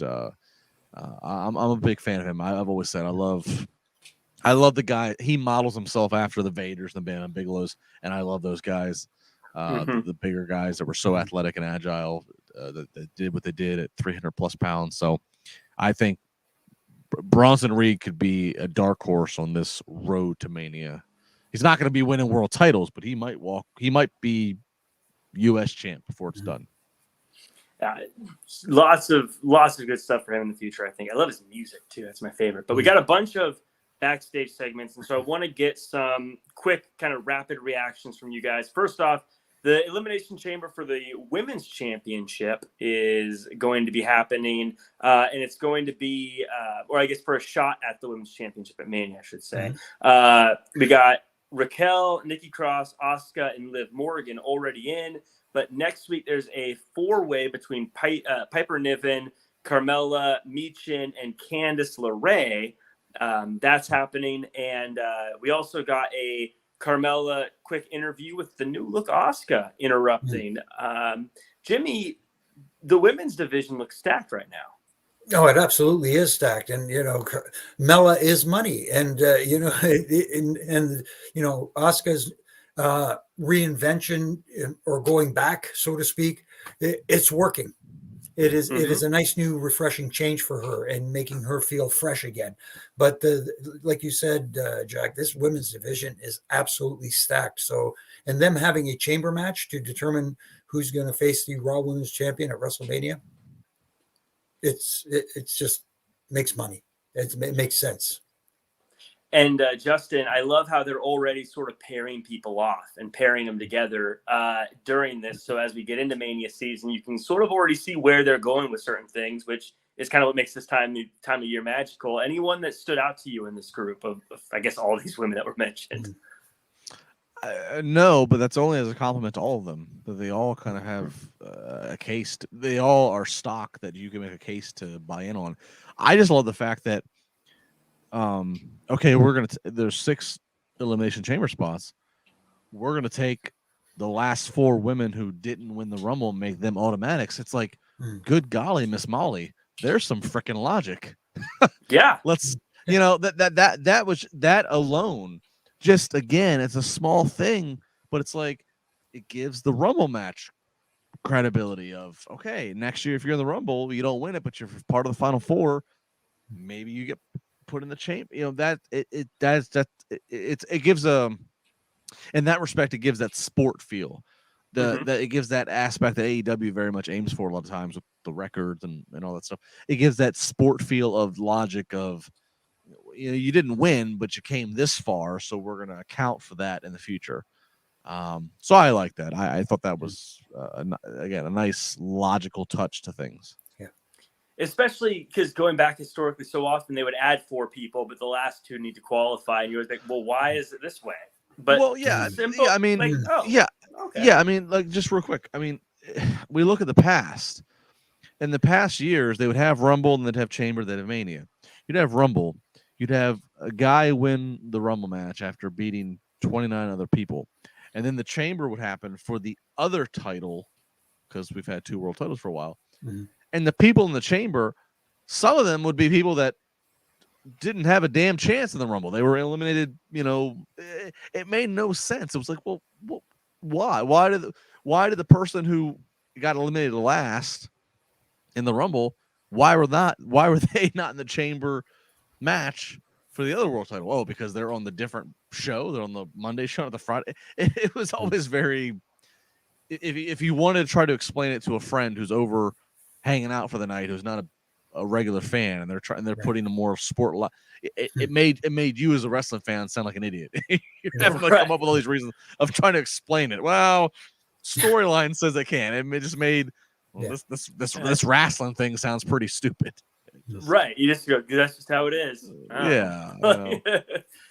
I'm a big fan of him. I've always said I love the guy. He models himself after the Vaders, the Bam Bigelows, and I love those guys, the bigger guys that were so athletic and agile that did what they did at 300 plus pounds. So I think Bronson Reed could be a dark horse on this road to Mania. He's not going to be winning world titles, but he might be U.S. champ before it's done.
Lots of good stuff for him in the future, I think. I love his music, too. That's my favorite. But we got a bunch of backstage segments, and so I want to get some quick kind of rapid reactions from you guys. First off, the Elimination Chamber for the Women's Championship is going to be happening, and it's going to be, or I guess for a shot at the Women's Championship at Mania, I should say. We got Raquel, Nikki Cross, Asuka, and Liv Morgan already in. But next week, there's a four-way between Piper Niven, Carmella, Michin, and Candice LeRae. That's happening. And we also got a Carmella quick interview with the new look Asuka interrupting. Jimmy, the women's division looks stacked right now.
Oh, it absolutely is stacked. And, Mella is money. And, Asuka's reinvention or going back, so to speak, it's working. It is
Mm-hmm.
it is a nice new refreshing change for her and making her feel fresh again. But like you said, Jack, this women's division is absolutely stacked. So, and them having a chamber match to determine who's going to face the Raw Women's Champion at WrestleMania, it's just makes money. It makes sense.
And Justin, I love how they're already sort of pairing people off and pairing them together during this. So as we get into Mania season, you can sort of already see where they're going with certain things, which is kind of what makes this time of year magical. Anyone that stood out to you in this group of I guess, all these women that were mentioned?
No, but that's only as a compliment to all of them. That they all kind of have a case. They all are stock that you can make a case to buy in on. I just love the fact that, okay, there's 6 elimination chamber spots. We're gonna take the last 4 women who didn't win the Rumble and make them automatics. It's like, good golly, Miss Molly, there's some freaking logic.
Yeah,
let's that alone. Just again, it's a small thing, but it's like it gives the Rumble match credibility of, okay, next year if you're in the Rumble, you don't win it, but you're part of the Final 4. Maybe you get put in the chamber. That it gives in that respect, it gives that sport feel. That it gives that aspect that AEW very much aims for a lot of times with the records and all that stuff. It gives that sport feel of logic of, you didn't win, but you came this far, so we're going to account for that in the future. So I like that. I thought that was, again, a nice logical touch to things.
Yeah.
Especially because going back historically, so often they would add 4 people, but the last 2 need to qualify. And you're like, well, why is it this way? But
well, yeah,
simple.
Yeah, I mean,
like,
yeah,
okay.
Yeah, I mean, like, just real quick. I mean, we look at the past. In the past years, they would have Rumble and they'd have Chamber, they'd have Mania. You'd have Rumble. You'd have a guy win the Rumble match after beating 29 other people. And then the Chamber would happen for the other title, because we've had 2 world titles for a while.
Mm-hmm.
And the people in the Chamber, some of them would be people that didn't have a damn chance in the Rumble. They were eliminated, it made no sense. It was like, well why? Why did the person who got eliminated last in the Rumble, why were they not in the Chamber match for the other world title? Oh, because they're on the different show. They're on the Monday show or the Friday. It was always very, if you wanted to try to explain it to a friend who's over hanging out for the night, who's not a regular fan, and they're putting a more sport it made you as a wrestling fan sound like an idiot. You're never going to come up with all these reasons of trying to explain it. Well, storyline says it can. It just made this wrestling thing sounds pretty stupid.
Right. You just go, that's just how it is.
Yeah.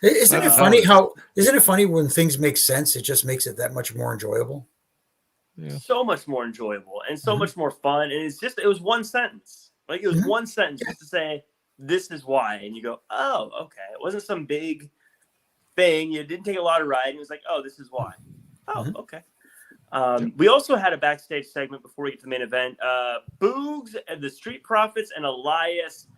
Isn't it funny when things make sense, it just makes it that much more enjoyable?
Yeah. So much more enjoyable and so much more fun. And it was one sentence. Like, it was one sentence just to say, this is why. And you go, oh, okay. It wasn't some big thing. You didn't take a lot of writing. It was like, oh, this is why. Oh, okay. We also had a backstage segment before we get to the main event. Boogs and the Street Profits and Elias,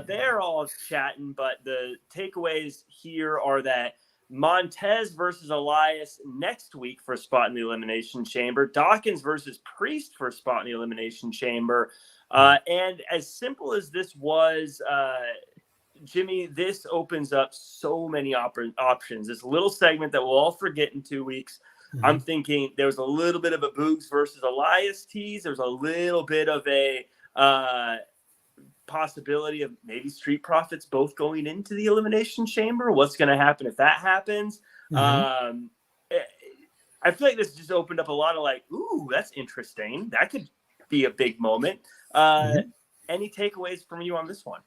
they're all chatting, but the takeaways here are that Montez versus Elias next week for a spot in the Elimination Chamber. Dawkins versus Priest for a spot in the Elimination Chamber. And as simple as this was, Jimmy, this opens up so many options. This little segment that we'll all forget in 2 weeks. Mm-hmm. I'm thinking there was a little bit of a Boogs versus Elias tease. There's a little bit of a possibility of maybe Street Profits both going into the Elimination Chamber. What's going to happen if that happens? Mm-hmm. I feel like this just opened up a lot of like, ooh, that's interesting. That could be a big moment. Any takeaways from you on this one?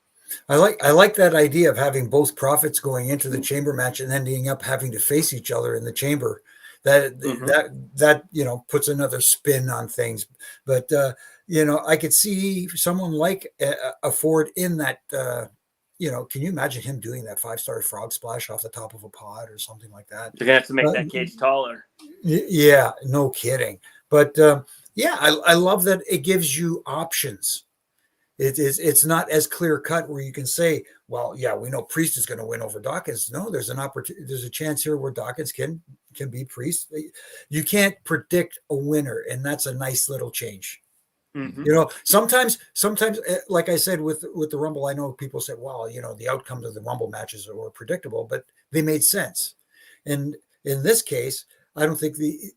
I like that idea of having both Profits going into the chamber match and ending up having to face each other in the chamber. That puts another spin on things. But I could see someone like a Ford in that. Can you imagine him doing that 5-star frog splash off the top of a pod or something like that?
You're gonna have to make that cage taller.
Yeah, no kidding. But I love that it gives you options. It's not as clear cut where you can say, well, yeah, we know Priest is going to win over Dawkins. No, there's an opportunity. There's a chance here where Dawkins can can beat Priest. You can't predict a winner, and that's a nice little change.
Mm-hmm.
You know, sometimes, like I said with the Rumble, I know people said, "Well, you know, the outcomes of the Rumble matches were predictable," but they made sense. And in this case, I don't think the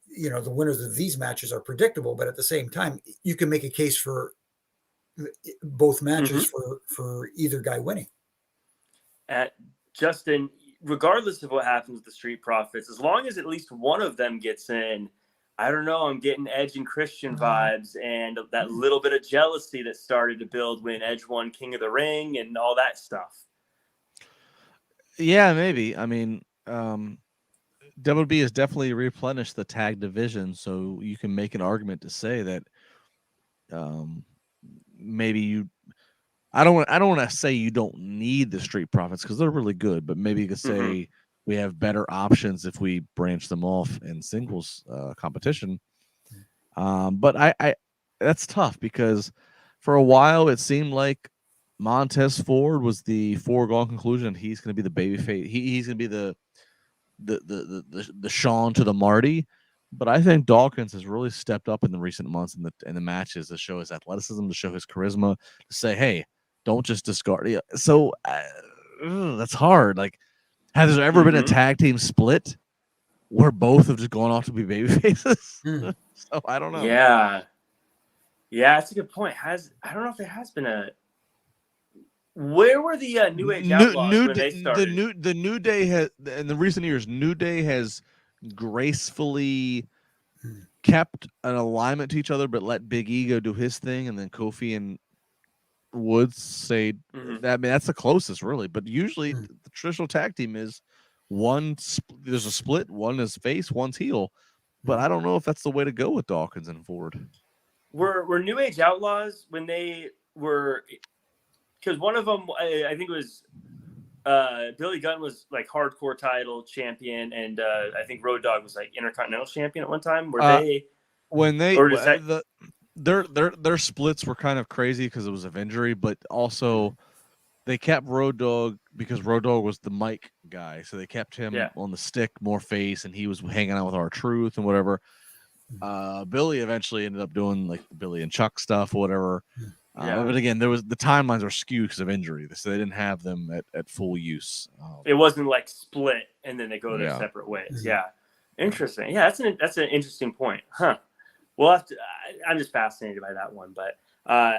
winners of these matches are predictable, but at the same time, you can make a case for both matches for either guy winning.
Justin, regardless of what happens with the Street Profits, as long as at least one of them gets in, I don't know, I'm getting Edge and Christian vibes and that little bit of jealousy that started to build when Edge won King of the Ring and all that stuff.
Yeah, maybe. I mean, WWE has definitely replenished the tag division, so you can make an argument to say that maybe you. I don't want to say you don't need the Street Profits because they're really good, but maybe you could say we have better options if we branch them off in singles competition. But I that's tough because for a while it seemed like Montez Ford was the foregone conclusion. He's going to be the babyface. He's going to be the Sean to the Marty. But I think Dawkins has really stepped up in the recent months in the matches to show his athleticism, to show his charisma, to say, hey, don't just discard it. So that's hard. Like, has there ever been a tag team split where both have just gone off to be baby faces? So I don't know.
Yeah, that's a good point. I don't know if there has been a. Where were the New Age Outlaws when they started?
The New Day has in the recent years. New Day has gracefully kept an alignment to each other, but let Big Ego do his thing, and then Kofi and Woods say that. I mean, that's the closest, really. But usually, the traditional tag team is there's a split. One is face, one's heel. But I don't know if that's the way to go with Dawkins and Ford.
Were New Age Outlaws when they were? Because one of them, I think it was Billy Gunn was like hardcore title champion, and I think Road Dogg was like Intercontinental champion at one time.
Their splits were kind of crazy because it was of injury, but also they kept Road Dogg because Road Dogg was the mic guy, so they kept him on the stick, more face, and he was hanging out with R-Truth and whatever. Billy eventually ended up doing like the Billy and Chuck stuff or whatever. But again, the timelines are skewed because of injury, so they didn't have them at full use.
It wasn't like split and then they go their separate ways. Yeah, interesting. Yeah, that's an interesting point, huh? We'll have to. I'm just fascinated by that one. But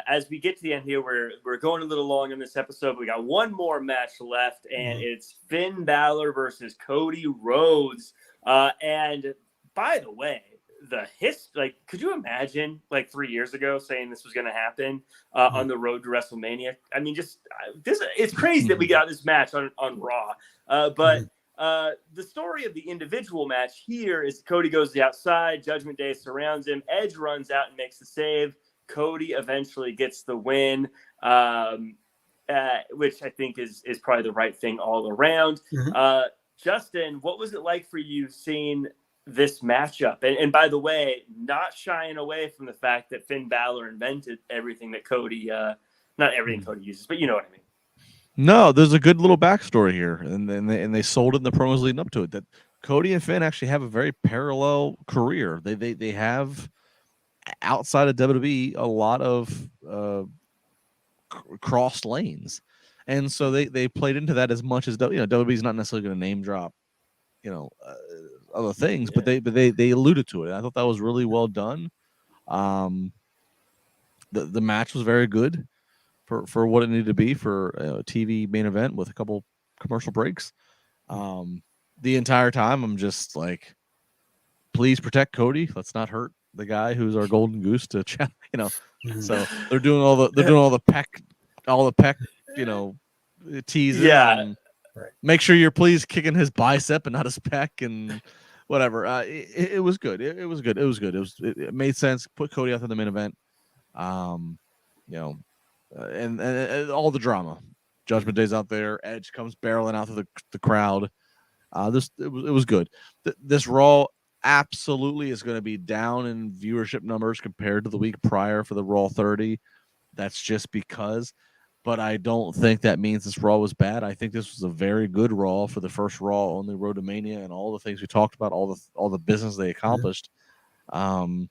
as we get to the end here, we're going a little long in this episode. But we got one more match left, and it's Finn Balor versus Cody Rhodes. And by the way, could you imagine like 3 years ago saying this was going to happen on the road to WrestleMania? I mean, it's crazy that we got this match on Raw. But the story of the individual match here is Cody goes to the outside, Judgment Day surrounds him, Edge runs out and makes the save. Cody eventually gets the win, which I think is probably the right thing all around. Justin, what was it like for you seeing this matchup? And by the way, not shying away from the fact that Finn Balor invented everything that Cody, not everything Cody uses, but you know what I mean.
No, there's a good little backstory here, and they sold it in the promos leading up to it that Cody and Finn actually have a very parallel career. They have outside of WWE a lot of crossed lanes, and so they played into that as much as WWE's not necessarily going to name drop other things, but they alluded to it. I thought that was really well done. The match was very good for what it needed to be for a TV main event with a couple commercial breaks. The entire time I'm just like, please protect Cody. Let's not hurt the guy who's our golden goose to chat. So they're doing all the peck teasing. Yeah. Make sure you're please kicking his bicep and not his pec and whatever. It was good. It was good. It made sense. Put Cody out in the main event. And all the drama. Judgment Day's out there. Edge comes barreling out to the crowd. It was good. This Raw absolutely is going to be down in viewership numbers compared to the week prior for the Raw 30. That's just because but I don't think that means this Raw was bad. I think this was a very good Raw for the first Raw on the road to Mania, and all the things we talked about, all the business they accomplished. I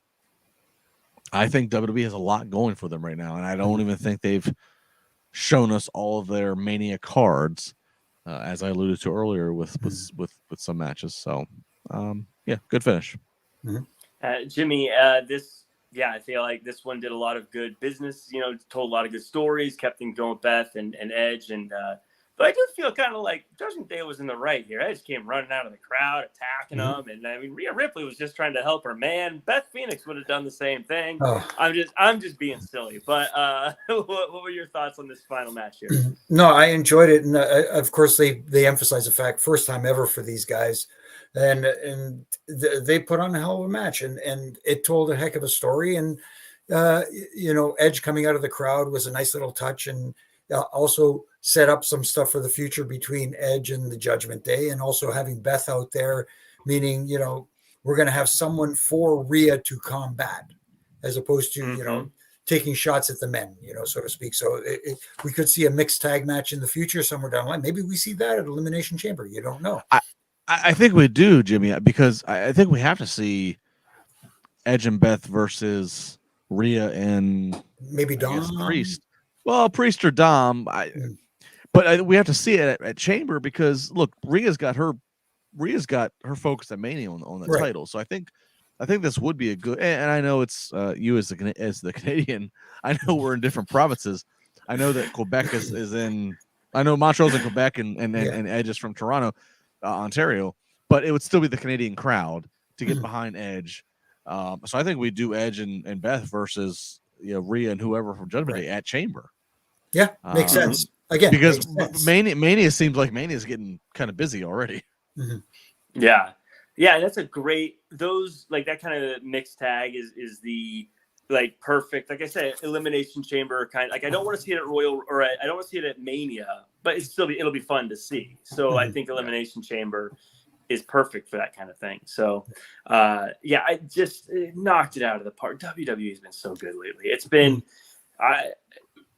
think WWE has a lot going for them right now, and I don't even think they've shown us all of their Mania cards, as I alluded to earlier with some matches. So, yeah, good finish.
Jimmy, I feel like this one did a lot of good business, told a lot of good stories, kept things going with Beth and Edge. But I do feel kind of like Judgment Day was in the right here. Edge came running out of the crowd, attacking them. And I mean, Rhea Ripley was just trying to help her man. Beth Phoenix would have done the same thing.
Oh.
I'm just being silly. But what were your thoughts on this final match here?
No, I enjoyed it. And of course, they emphasize the fact, first time ever for these guys. And they put on a hell of a match, and it told a heck of a story. And Edge coming out of the crowd was a nice little touch, and also set up some stuff for the future between Edge and the Judgment Day, and also having Beth out there, meaning we're going to have someone for Rhea to combat, as opposed to taking shots at the men, so to speak. So we could see a mixed tag match in the future somewhere down the line. Maybe we see that at Elimination Chamber. You don't know.
I think we do, Jimmy, because I think we have to see Edge and Beth versus Rhea and
maybe Dom,
Priest. Well, Priest or Dom, but we have to see it at Chamber because look, Rhea's got her focus at Mania on the title. So I think this would be a good. And I know it's you as the Canadian. I know we're in different provinces. I know that Quebec is in. I know Montreal's in Quebec and Edge is from Toronto. Ontario, but it would still be the Canadian crowd to get behind Edge. So I think we do Edge and Beth versus Rhea and whoever from Judgment Day at Chamber.
Yeah, makes sense. Again,
because Mania seems like Mania is getting kind of busy already.
Yeah, that's a great that kind of mixed tag is the perfect, like I said, Elimination Chamber kind of, I don't want to see it at Royal, or I don't want to see it at Mania, but it'll be fun to see. So I think Elimination Chamber is perfect for that kind of thing. So I just knocked it out of the park. WWE has been so good lately. It's been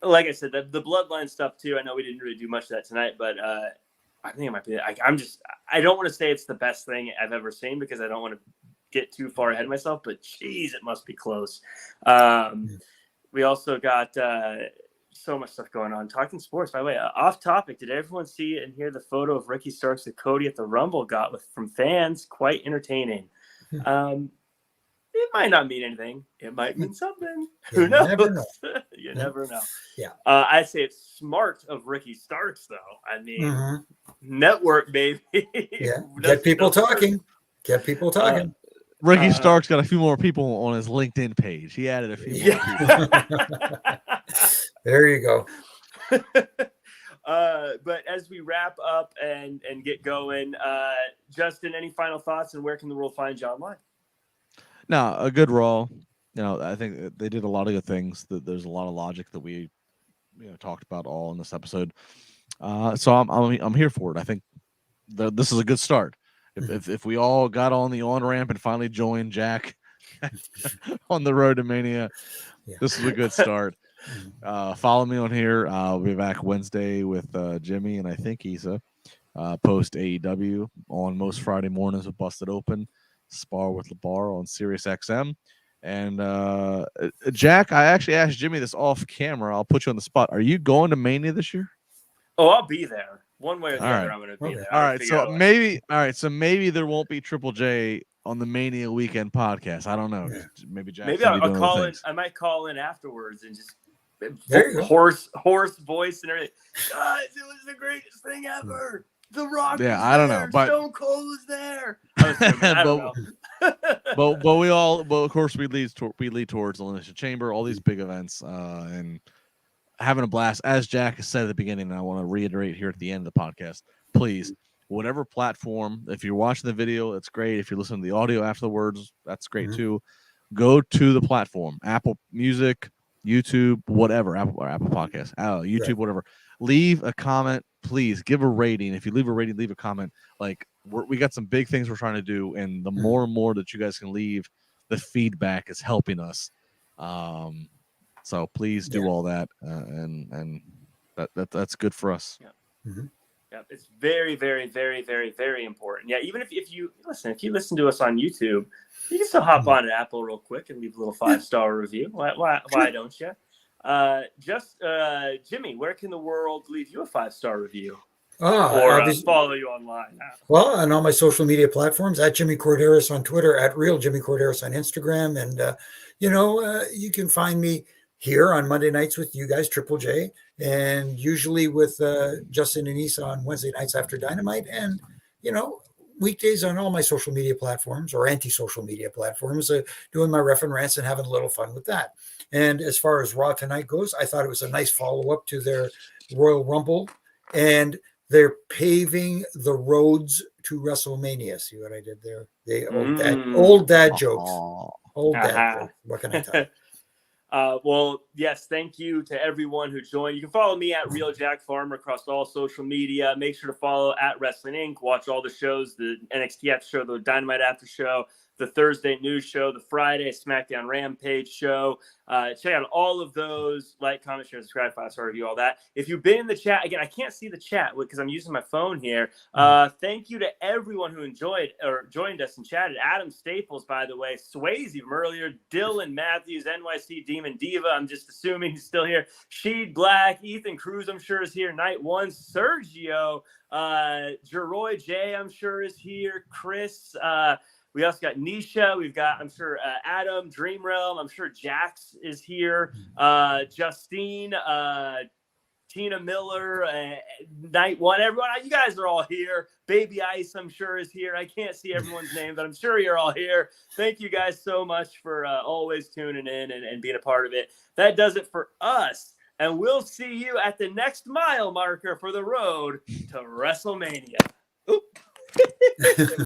like I said, the bloodline stuff too. I know we didn't really do much of that tonight, but I think it might be. I don't want to say it's the best thing I've ever seen because I don't want to get too far ahead of myself, but geez, it must be close. We also got so much stuff going on. Talking sports, by the way, off topic. Did everyone see and hear the photo of Ricky Starks that Cody at the Rumble got from fans? Quite entertaining. It might not mean anything. It might mean something. Who knows? You never know. Yeah. I say it's smart of Ricky Starks, though. I mean, network, baby.
Yeah. Get people talking. Get people talking.
Ricky Starks got a few more people on his LinkedIn page. He added a few more people.
There you go.
But as we wrap up and get going, Justin, any final thoughts, and where can the world find you online?
No, a good Raw. I think they did a lot of good things. There's a lot of logic that we talked about all in this episode. So I'm here for it. I think this is a good start. If we all got on the on-ramp and finally joined Jack on the road to Mania, this is a good start. Follow me on here. I'll be back Wednesday with Jimmy and I think Isa post AEW on most Friday mornings with Busted Open, Spar with LaBar on Sirius XM. And Jack, I actually asked Jimmy this off camera. I'll put you on the spot. Are you going to Mania this year?
Oh, I'll be there. One way or the other, I'm going to be there.
All right, so maybe there won't be Triple J on the Mania weekend podcast. I don't know. Maybe Jack.
Maybe I'll call in. I might call in afterwards and just hoarse voice and everything. Guys, it was the greatest thing ever. The Rock.
Yeah, I don't know, but
Stone Cold was there. I don't know.
but of course we lead towards Elimination Chamber, all these big events, and having a blast. As Jack has said at the beginning, and I want to reiterate here at the end of the podcast, please, whatever platform, if you're watching the video, that's great. If you're listening to the audio afterwards, that's great too. Go to the platform, Apple Music, YouTube, whatever, Apple Podcasts, YouTube, whatever. Leave a comment, please. Give a rating. If you leave a rating, leave a comment. Like we got some big things we're trying to do, and the more and more that you guys can leave, the feedback is helping us. So please do all that, and That's good for us.
Yeah.
Mm-hmm.
Yeah, it's very, very, very, very, very important. Yeah, even if you listen to us on YouTube, you can still hop on Apple real quick and leave a little 5-star review. Why don't you? Jimmy, where can the world leave you a 5-star review? Or follow you online?
Well, on all my social media platforms, at Jimmy Korderas on Twitter, at Real Jimmy Korderas on Instagram. And, you can find me here on Monday nights with you guys, Triple J, and usually with Justin and Issa on Wednesday nights after Dynamite. And, weekdays on all my social media platforms or anti-social media platforms, doing my ref and rants and having a little fun with that. And as far as Raw tonight goes, I thought it was a nice follow-up to their Royal Rumble. And they're paving the roads to WrestleMania. See what I did there? Old dad jokes. Old dad jokes. What can I tell you?
Well, yes, thank you to everyone who joined. You can follow me at Real Jack Farmer across all social media. Make sure to follow at Wrestling Inc. Watch all the shows, the NXT after show, the Dynamite after show, the Thursday news show, the Friday SmackDown Rampage show. Check out all of those. Like, comment, share, subscribe, 5-star review, all that. If you've been in the chat, again, I can't see the chat because I'm using my phone here. Thank you to everyone who enjoyed or joined us and chatted. Adam Staples, by the way, Swayze from earlier, Dylan Matthews, NYC Demon Diva, I'm just assuming he's still here. Sheed Black, Ethan Cruz, I'm sure is here. Night One, Sergio, Jeroy J, I'm sure is here. Chris, we also got Nisha. We've got, I'm sure, Adam, Dream Realm. I'm sure Jax is here. Justine, Tina Miller, Night One. Everyone, you guys are all here. Baby Ice, I'm sure, is here. I can't see everyone's name, but I'm sure you're all here. Thank you guys so much for always tuning in and being a part of it. That does it for us. And we'll see you at the next mile marker for the road to WrestleMania. Oop.